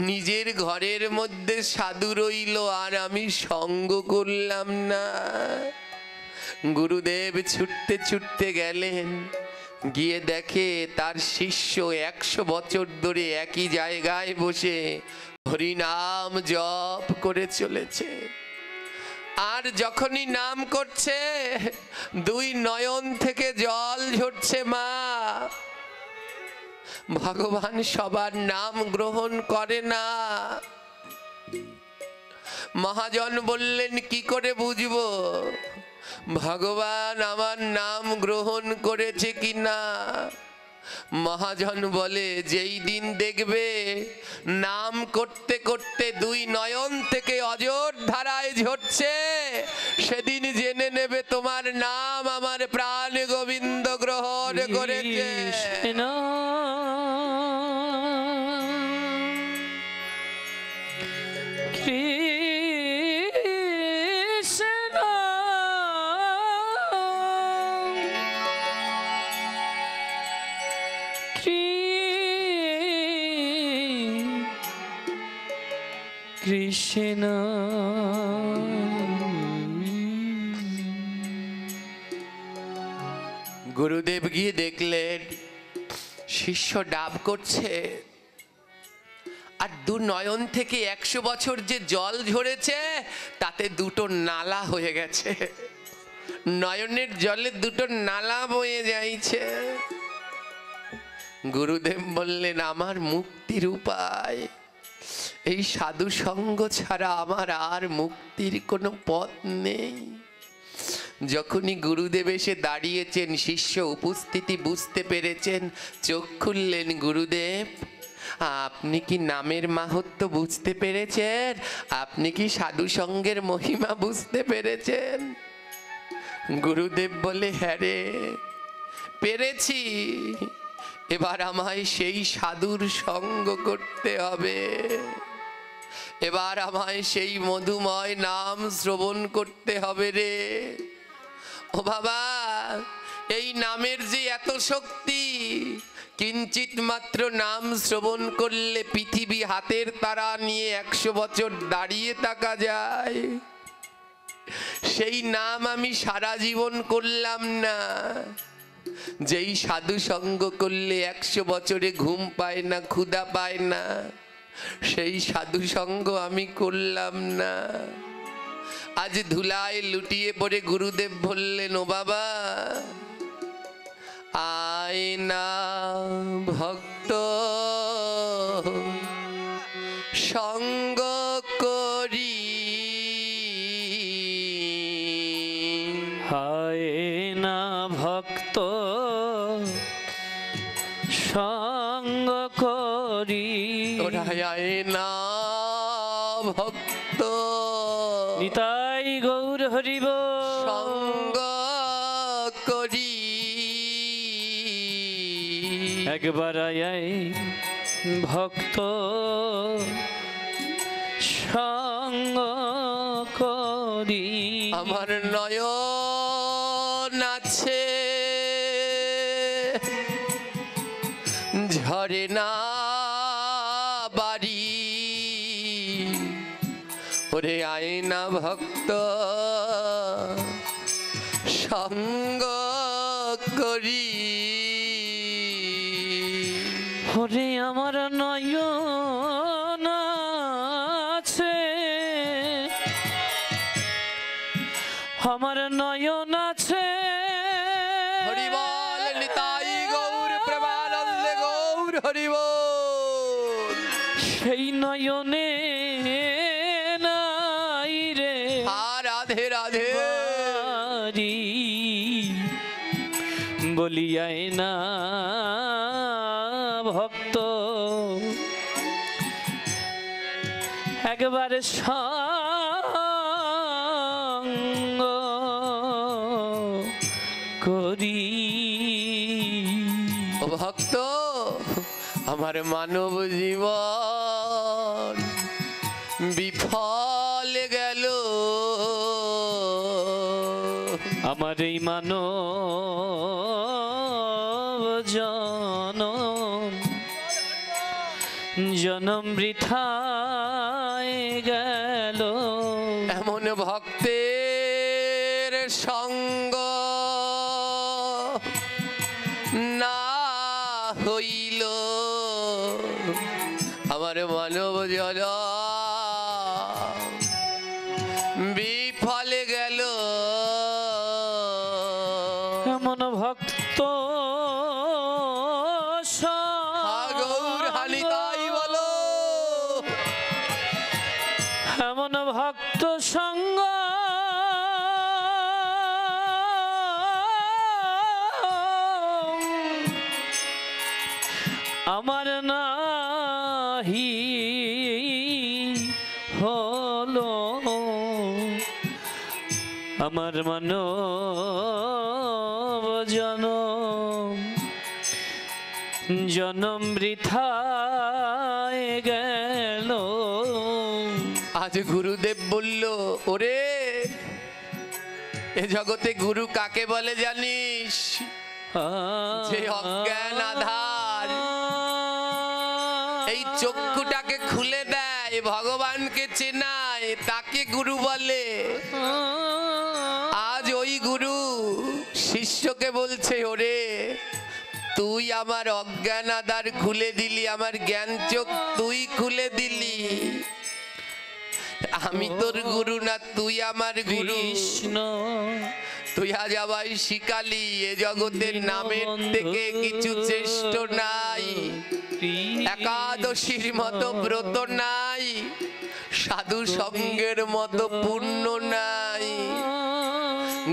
নিজের ঘরের মধ্যে সাধু রইল আর আমি সঙ্গ করলাম না। গুরুদেব ছুটতে ছুটতে গেলেন, গিয়ে দেখে তার শিষ্য 100 বছর ধরে একই জায়গায় বসে হরিনাম জপ করে চলেছে। আর যখনই নাম করছে 2 নয়ন থেকে জল ঝরছে। মা, ভগবান সবার নাম গ্রহণ করে না। মহাজন বললেন কি করে বুঝবো ভগবান আমার নাম গ্রহণ করেছে কিনা? মহাজন বলে যেই দিন দেখবে নাম করতে করতে 2 নয়ন থেকে অজর ধারায় ঝরছে, সেদিন জেনে নেবে তোমার নাম আমার প্রাণ গোবিন্দ গ্রহণ করেছে। কৃষ্ণ গুরুদেব গিয়ে দেখলেন শিষ্য ডাব করছে, আর 2 নয়ন থেকে 100 বছর যে জল ঝরেছে তাতে 2টো নালা হয়ে গেছে। নয়নের জলে 2টো নালা বয়ে যাইছে। গুরুদেব বললেন আমার মুক্তির উপায় এই সাধু সঙ্গ ছাড়া আমার আর মুক্তির কোনো পথ নেই। যখনই গুরুদেব এসে দাঁড়িয়েছেন, শিষ্য উপস্থিতি বুঝতে পেরেছেন, চোখ খুললেন। গুরুদেব, আপনি কি নামের মাহাত্ম্য বুঝতে পেরেছেন? আপনি কি সাধু সঙ্গের মহিমা বুঝতে পেরেছেন? গুরুদেব বলে হ্যাঁ রে, পেরেছি। এবার আমায় সেই সাধুর সঙ্গ করতে হবে। এবার আমায় সেই মধুময় নাম শ্রবণ করতে হবে রে। ও বাবা, এই নামের যে এত শক্তি, কিঞ্চিত মাত্র নাম শ্রবণ করলে পৃথিবী হাতের তারা নিয়ে 100 বছর দাঁড়িয়ে থাকা যায়। সেই নাম আমি সারা জীবন করলাম না। যেই সাধু সঙ্গ করলে 100 বছরে ঘুম পায় না, ক্ষুধা পায় না, সেই সাধু সঙ্গ আমি করলাম না। আজ ধুলায় লুটিয়ে পড়ে গুরুদেব বললেন ও বাবা, আয় না ভক্ত সঙ্গ করি, হায় না ভক্ত সঙ্গ করি, তোরা আয় না ভক্ত নিতাই গৌর হরিব সঙ্গ করি। একবার আয় ভক্ত সঙ্গ করি। আমার নয়ন আছে ঘরে না বাড়ি, ওরে আয় না ভক্ত সঙ্গ করি। ওরে আমার নয়ন আছে, আমার নয়ন আছে, হরি বল নিতাই গৌর প্রেমানন্দে গৌর হরি বল। সেই নয়নে নাই রে রাধে রাধে বাড়ি, বলিয়ায় না ভক্ত একবারে সঙ্গ করি। ও ভক্ত, আমার মানব জীবন বিফল গেল, আমার এই মানব জনম জনম বৃথায় গেল। এমন ভক্তের সঙ্গ না হইল, আমার মানব জনম বিফলে গেল। এমন ভক্ত গৌর হানি তাই বলো, এমন ভক্ত সঙ্গ আমার নাহি হলো, আমার মানব জনম জনম বৃথায় গেল। আজ গুরুদেব বলল, ওরে এ জগতে গুরু কাকে বলে জানিস? যে অজ্ঞান আধার এই চক্ষুটাকে খুলে দেয়, ভগবানকে চেনায়, তাকে গুরু বলে। আজ ওই গুরু শিষ্যকে বলছে, ওরে তুই আমার অজ্ঞান আধার খুলে দিলি, আমার জ্ঞান চোখ তুই খুলে দিলি। আমি তোর গুরু না, তুই আমার গুরু। কৃষ্ণ তুই আজ আমায় শিখালি এ জগতের নামের থেকে কিছু শ্রেষ্ঠ নাই, একাদশীর মতো ব্রত নাই, সাধু সঙ্গের মতো পুণ্য নাই।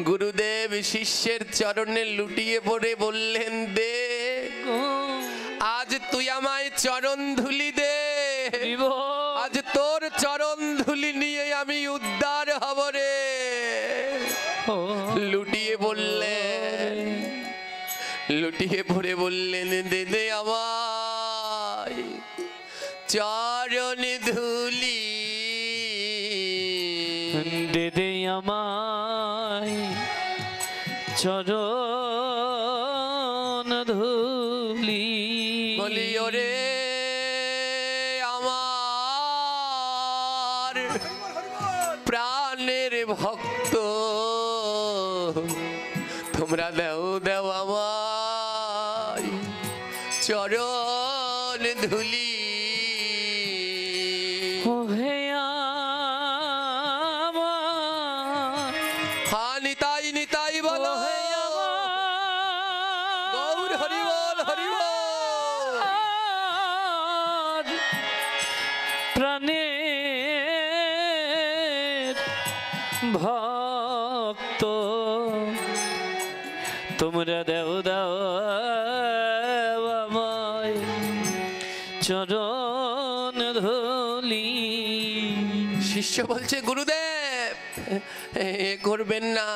গুরুদেব শিষ্যের চরণে লুটিয়ে পড়ে বললেন, দে আজ তুই আমায় চরণ ধুলি দে, আজ তোর চরণ ধুলি নিয়ে আমি উদ্ধার হব রে। লুটিয়ে বললেন, লুটিয়ে পড়ে বললেন, দে দে আমায় চরণ ধুলি, দে দে আমায় চরণ ধুলি। বলি ওরে আমার প্রাণের ভক্ত, তোমরা দেও দেও আমায় চরণ ধুলি। ওহে আমার নিতাই নিতাই বলো, ওহে আমার গৌর হরি বল হরি বল। প্রাণের ভক্ত তোমরা দেও দাও আমায় চরণ ধুলি। শিষ্য বলছে, গুরুদেব এ করবেন না,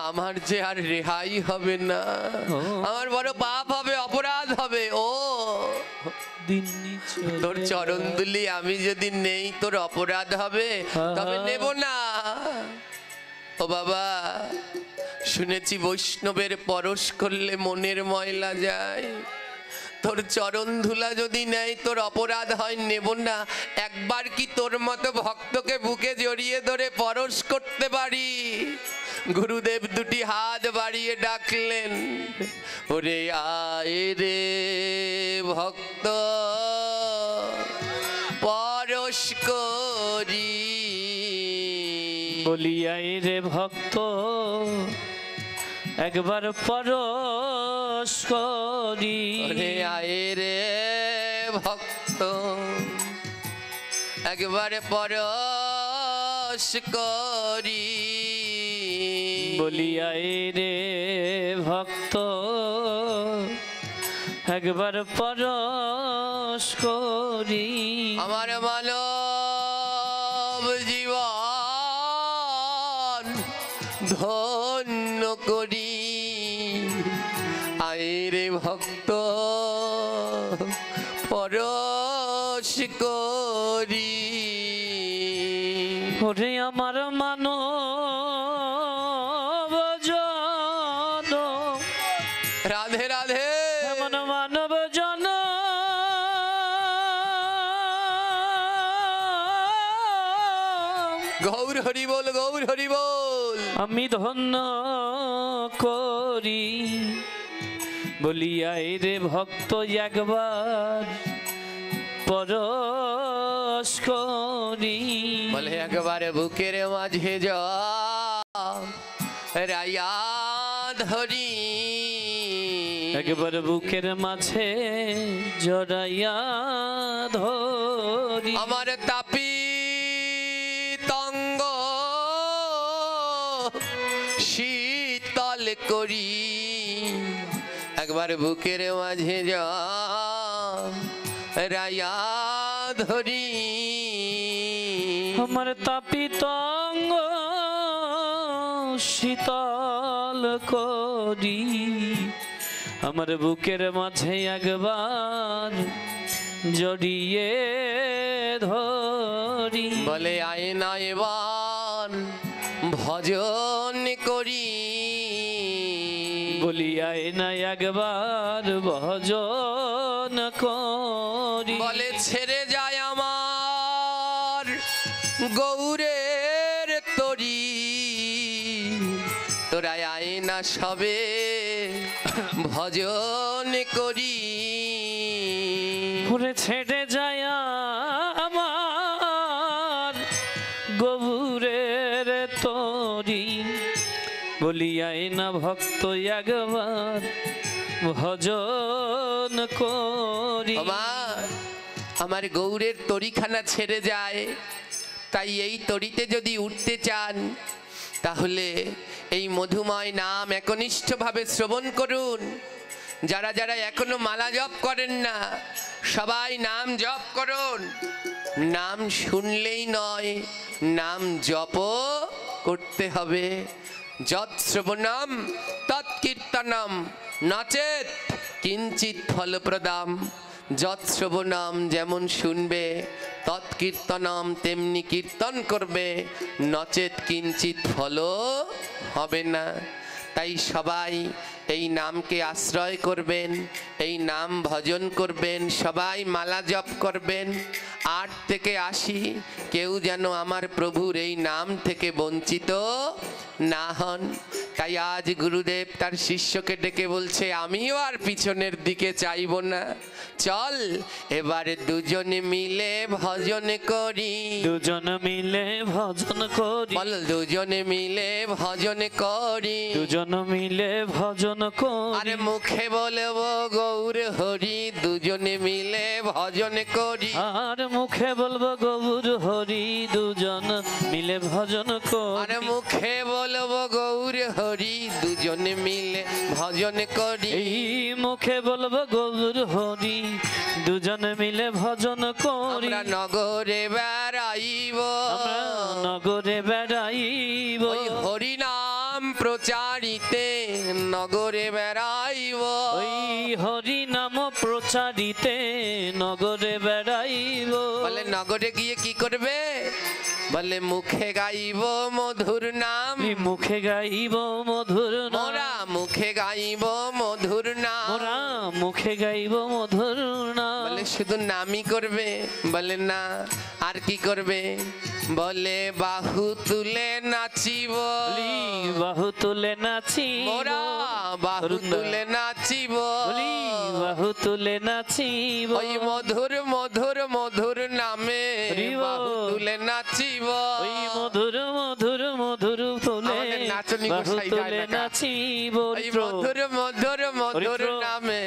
আমার যে আর রেহাই হবে না, আমার বড় পাপ হবে, অপরাধ হবে। ও তোর চরণ দুলি আমি যদি নেই তোর অপরাধ হবে, তবে নেব না। ও বাবা, শুনেছি বৈষ্ণবের পরশ করলে মনের ময়লা যায়, তোর চরণ ধুলা যদি নেয় তোর অপরাধ হয়, নেব না। একবার কি তোর মতো ভক্তকে বুকে জড়িয়ে ধরে পরশ করতে পারি? গুরুদেব দুটি হাত বাড়িয়ে ডাকলেন, ওরে আয় রে ভক্ত পরশ করি। বলিয়াই রে ভক্ত একবার পরশ করি। ওরে আয় রে ভক্ত একবার পরশ করি। বলিয়াই রে ভক্ত একবার পরশ করি। আমার মানব জীবন ধন্য করি। আয় রে ভক্ত পরশ করি। ওরে আমার মানব জন, রাধে রাধে। এমন মানব জন গৌর হরি বল, গৌর হরি বল। আমি ধন্য করি। বলিয়াই রে ভক্ত একবার পরশ করি। বলে একবার বুকের মাঝে যা রায়া ধরি। একবার বুকের মাঝে জড়াইয়া ধরি। আমার তাপি তঙ্গ শীতল করি। একবার বুকের মাঝে যা রায়া ধরি। আমার তাপিত অঙ্গ শীতল করি। আমার বুকের মাঝে একবার জড়িয়ে ধরি। বলে আয়না এবার ভজন করি। বলিয়াই না একবার ভজন করি। বলে ছেড়ে যায় আমার গৌরের তরি। তোরা আয়না সবে ভজন করি। ওরে ছেড়ে যায় আমার গৌরের তরি। বলিয়াই না ভক্ত একবার ভজন করি। আমার গৌরের তরিখানা ছেড়ে যায়, তাই এই তরিতে যদি উঠতে চান তাহলে এই মধুময় নাম একনিষ্ঠভাবে শ্রবণ করুন। যারা যারা এখনো মালা জপ করেন না, সবাই নাম জপ করুন। নাম শুনলেই নয়, নাম জপ করতে হবে। যৎ শ্রবণম তৎকীর্তনম নচেৎ কিঞ্চিৎ ফলপ্রদাম। যৎ শ্রবণম যেমন শুনবে, তৎকীর্তনম তেমনি কীর্তন করবে, নচেৎ কিঞ্চিৎ ফল হবে না। তাই সবাই এই নামকে আশ্রয় করবেন, এই নাম ভজন করবেন, সবাই মালা জপ করবেন। 8 থেকে 80 কেউ যেন আমার প্রভুর এই নাম থেকে বঞ্চিত না হন। তাই আজ গুরুদেব তার শিষ্যকে ডেকে বলছে, আমিও আর পিছনের দিকে চাইব না, চল এবারে দুজনে মিলে ভজন করি। দুজন মিলে ভজন করি। বল দুজনে মিলে ভজন করি। দুজন মিলে ভজন করি। আরে মুখে বলবো গৌর হরি, দুজনে মিলে ভজন করি। আর মুখে বলবো গৌর হরি, দুজন মিলে ভজন করি। আরে মুখে বলবো গৌর হরি, দুজনে মিলে ভজন করি। এই মুখে বলবো গৌর হরি, দুজন মিলে ভজন করি। আমরা নগরে বেড়াইব, আমরা নগরে বেড়াইব। ওই হরি নাম প্রচারিতে নগরে বেড়াইব। ওই হরি নাম প্রচারিতে নগরে বেড়াইব। বলে নগরে গিয়ে কি করবে? বলে মুখে গাইব মধুর নাম। মুখে গাইব মধুর নাম। মোরা মুখে গাইব মধুর নাম। মোরা মুখে গাইব মধুর নাম। বলে শুধু নামই করবে? বলে না, আর কি করবে? বলে বাহু তুলে নাচিব, বলি বাহু তুলে নাচিব, মোরা বাহু তুলে নাচিব, বলি বাহু তুলে নাচিব, ওই মধুর মধুর মধুর নামে হরিব। বাহু তুলে নাচিব। ওই মধুর মধুর মধুর তুলে আমাদের নাচনী বাহু গোসাই তুলে গায় না। নাচিব। ওই মধুর মধুর মধুর হরিদ্র। নামে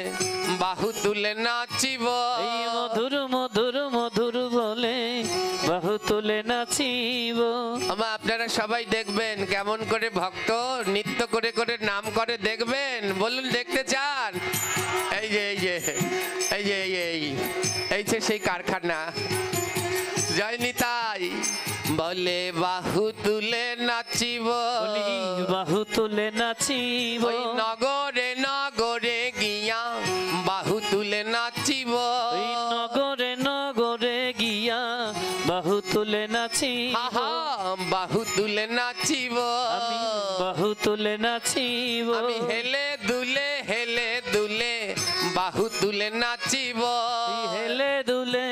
বাহু তুলে নাচিব। এই মধুর মধুর মধুর বলে বাহু তুলে নাচিব। আমার আপনারা সবাই দেখবেন কেমন করে ভক্ত নৃত্য করে করে নাম করে, দেখবেন? বলুন দেখতে চান? এই যে এই যে এই যে এই যে সেই কারখানা। জয় নিতাই। বলে বাহু তুলে নাচিব, বলি বাহু তুলে নাচিব, ওই নগরে নগরে গিয়া বাহু তুলে নাচিব। ওই নগরে নগরে গিয়া বাহু তুলে নাচিব। আহা বাহু তুলে নাচিব, আমি বাহু তুলে নাচিব, আমি হেলে দুলে বাহু তুলে নাচিব। হেলে দুলে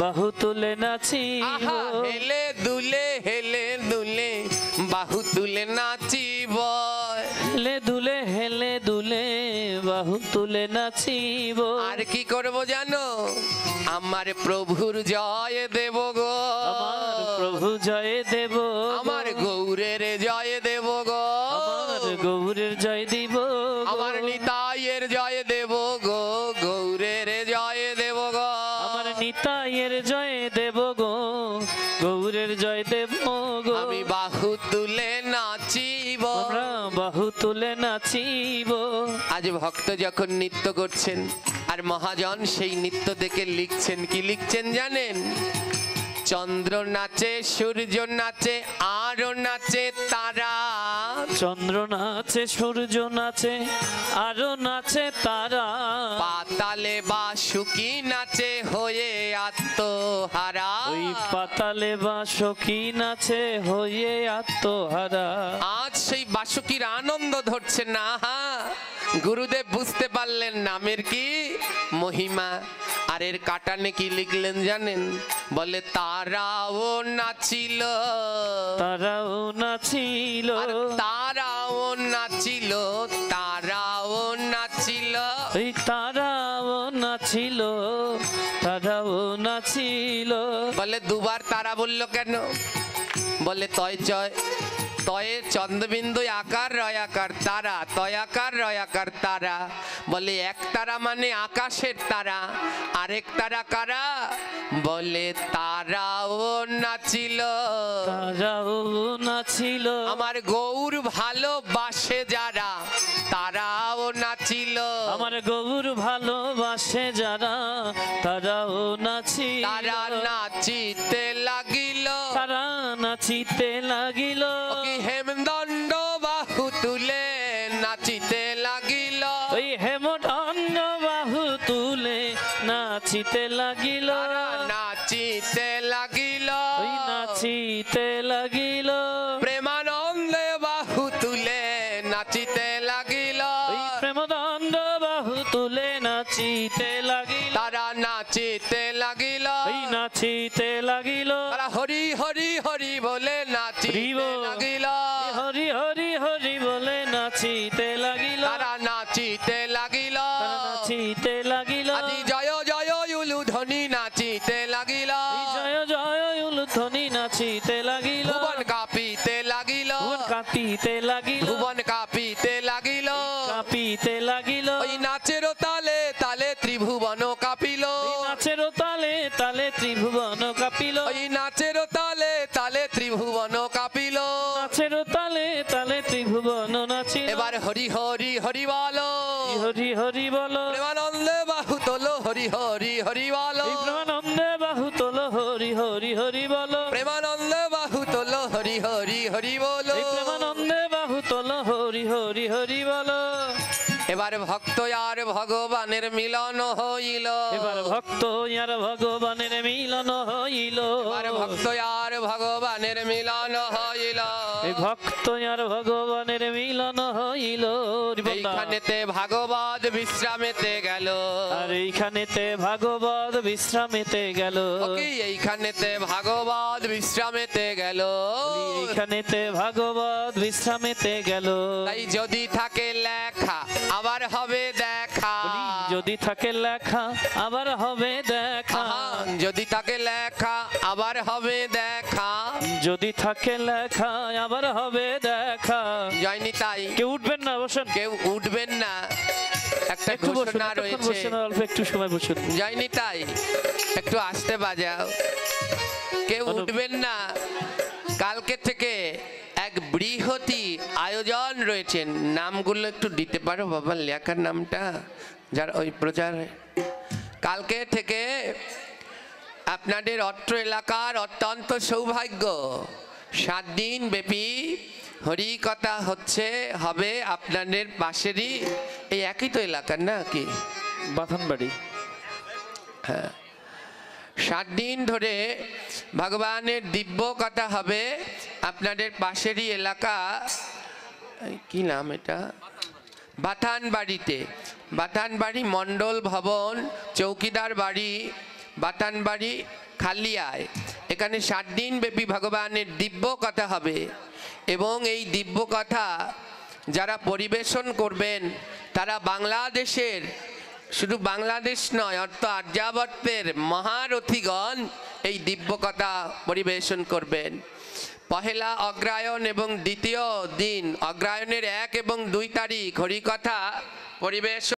বাহু তুলে নাচিব। আহা হেলে দুলে বাহু তুলে নাচিব। হেলে দুলে বাহু তুলে নাচিব। আর কি করব জানো? আমার প্রভুর জয় দেব গো, আমার প্রভু জয় দেব, আমার গৌরের জয় দেব গো, আমার গৌরের জয় দিব, আমার নিতাইয়ের জয় দেব গো, গৌরের জয় দেব গো, আমার নিতাইয়ের জয় দেব গো, গৌরের জয় দেব গো। আমি বাহু তুলে নাচিব। আমরা বাহু তুলে নাচিব। আজ ভক্ত যখন নৃত্য করছেন আর মহাজন সেই নৃত্য দেখে লিখছেন, কি লিখছেন জানেন? চন্দ্র নাচে, সূর্য নাচে, আরো নাচে তারা। চন্দ্র নাচে, সূর্য নাচে, আরো নাচে তারা। পাতালে বাসুকি নাচে হয়ে আত্মহারা। ওই পাতালে বাসুকি নাচে হয়ে আত্মহারা। আজ সেই বাসুকির আনন্দ ধরছে না। গুরুদেব বুঝতে পারলেন নামের কি মহিমা। আর এর কাটানে কি লিখলেন জানেন? বলে তারাও নাচিল, তারাও নাচিল, আর তারাও নাচিল, তারাও নাচিল। ওই তারাও নাচিল, তারাও নাচিল। বলে দুবার তারা বলল কেন? বলে তয় জয় তয়ে চন্দ্রবিন্দু আকার রয় আকার তারা, তয় আকার রয় আকার তারা। বলে এক তারা মানে আকাশের তারা, আরেক তারা কারা? বলে তারাও নাচিল, তারাও নাচিল। আমার গৌর ভালোবাসে যারা তারাও নাচিল, আমার গৌর ভালোবাসে যারা তারাও নাচিল, তারা নাচিতে লাগিল, তারা নাচিতে লাগিল। কি হেমদণ্ড বাহু তুলে নাচিতে লাগিল, ওই হেমদণ্ড বাহু তুলে নাচিতে লাগিল, তারা নাচিতে লাগিল, ওই নাচিতে লাগিল। প্রেমানন্দে বাহু তুলে নাচিতে লাগিল, ওই প্রেমদণ্ড বাহু তুলে নাচিতে লাগিল, তারা নাচিতে লাগিল, ওই নাচিতে লাগিল। তারা হরি হরি হরি বলে নাচিতে লাগিল, হরি হরি হরি বলে নাচিতে লাগিল, তারা নাচিতে লাগিল, তারা নাচিতে লাগিল। আজি জয় জয় উলু ধ্বনি নাচিতে লাগিল, জয় জয় উলুধ্বনি নাচিতে লাগিল, ভুবন কাঁপিতে লাগিল, ভুবন কাঁপিতে লাগিল, ভুবন কাঁপিতে লাগিল, কাঁপিতে লাগিল। ওই নাচের তালে তালে ত্রিভুবন কাঁপিল, নাচের তালে তালে ত্রিভুবন কাঁপিল, ওই নাচের তালে তালে ত্রিভুবন কাঁপিল। নাচের তালে তালে ত্রিভুবন নাচিল। এবার হরি হরি হরি বলো, হরি হরি বলো, প্রেমানন্দে বাহু তোলো, হরি হরি হরি বলো, প্রেমানন্দে বাহু তোলো, হরি হরি হরি বলো, প্রেমানন্দে বাহু তোলো, হরি হরি হরি বলো, প্রেমানন্দে বাহু তোলো, হরি হরি হরি বলো। এবার ভক্ত আর ভগবানের মিলন হইল, এবার ভক্ত আর ভগবানের মিলন হইল, এবার ভক্ত আর ভগবানের মিলন হইল, এই ভক্ত আর ভগবানের মিলন হইল। এইখানেতে ভাগবত বিশ্রামেতে গেল, আর এইখানেতে ভাগবত বিশ্রামেতে গেল, এইখানেতে ভাগবত বিশ্রামেতে গেল, এইখানেতে ভাগবত বিশ্রামেতে গেল। তাই যদি থাকে লেখা আবার হবে দেখা, যদি থাকে লেখা আবার হবে দেখা, যদি থাকে লেখা আবার হবে দেখা, যদি থাকে লেখা আবার হবে দেখা। জয়নি তাই কেউ উঠবেন না, বসেন। কেউ উঠবেন না, একটা একটু বসুন, ঘোষণা এতক্ষণ রয়েছে। বসেন, অল্প একটু সময় বসুন। জয়নি তাই একটু আসতে বাজাও, কেউ উঠবেন না। কালকে থেকে এক বৃহতি আয়োজন রয়েছে, নামগুলো একটু দিতে পারো বাবা, লেখার নামটা যার ওই প্রচার। কালকে থেকে আপনাদের অত্র এলাকার অত্যন্ত সৌভাগ্য, 7 দিন ব্যাপী হরিকথা হবে আপনাদের পাশেরই, এই একই তো এলাকার না কি বাথানবাড়ি। হ্যাঁ, 7 দিন ধরে ভগবানের দিব্য কথা হবে আপনাদের পাশেরই এলাকা, কি নাম এটা, বাথানবাড়িতে। বাথানবাড়ি মণ্ডল ভবন, চৌকিদার বাড়ি, বাথানবাড়ি খালিয়ায়। এখানে 7 দিন ব্যাপী ভগবানের দিব্য কথা হবে, এবং এই দিব্য কথা যারা পরিবেশন করবেন তারা বাংলাদেশের, শুধু বাংলাদেশ নয় অর্থ আর্যাবর্তের মহারথীগণ এই দিব্য কথা পরিবেশন করবেন। পহেলা অগ্রায়ণ এবং দ্বিতীয় দিন, অগ্রায়ণের 1 এবং 2 তারিখ হরিকথা পরিবেশন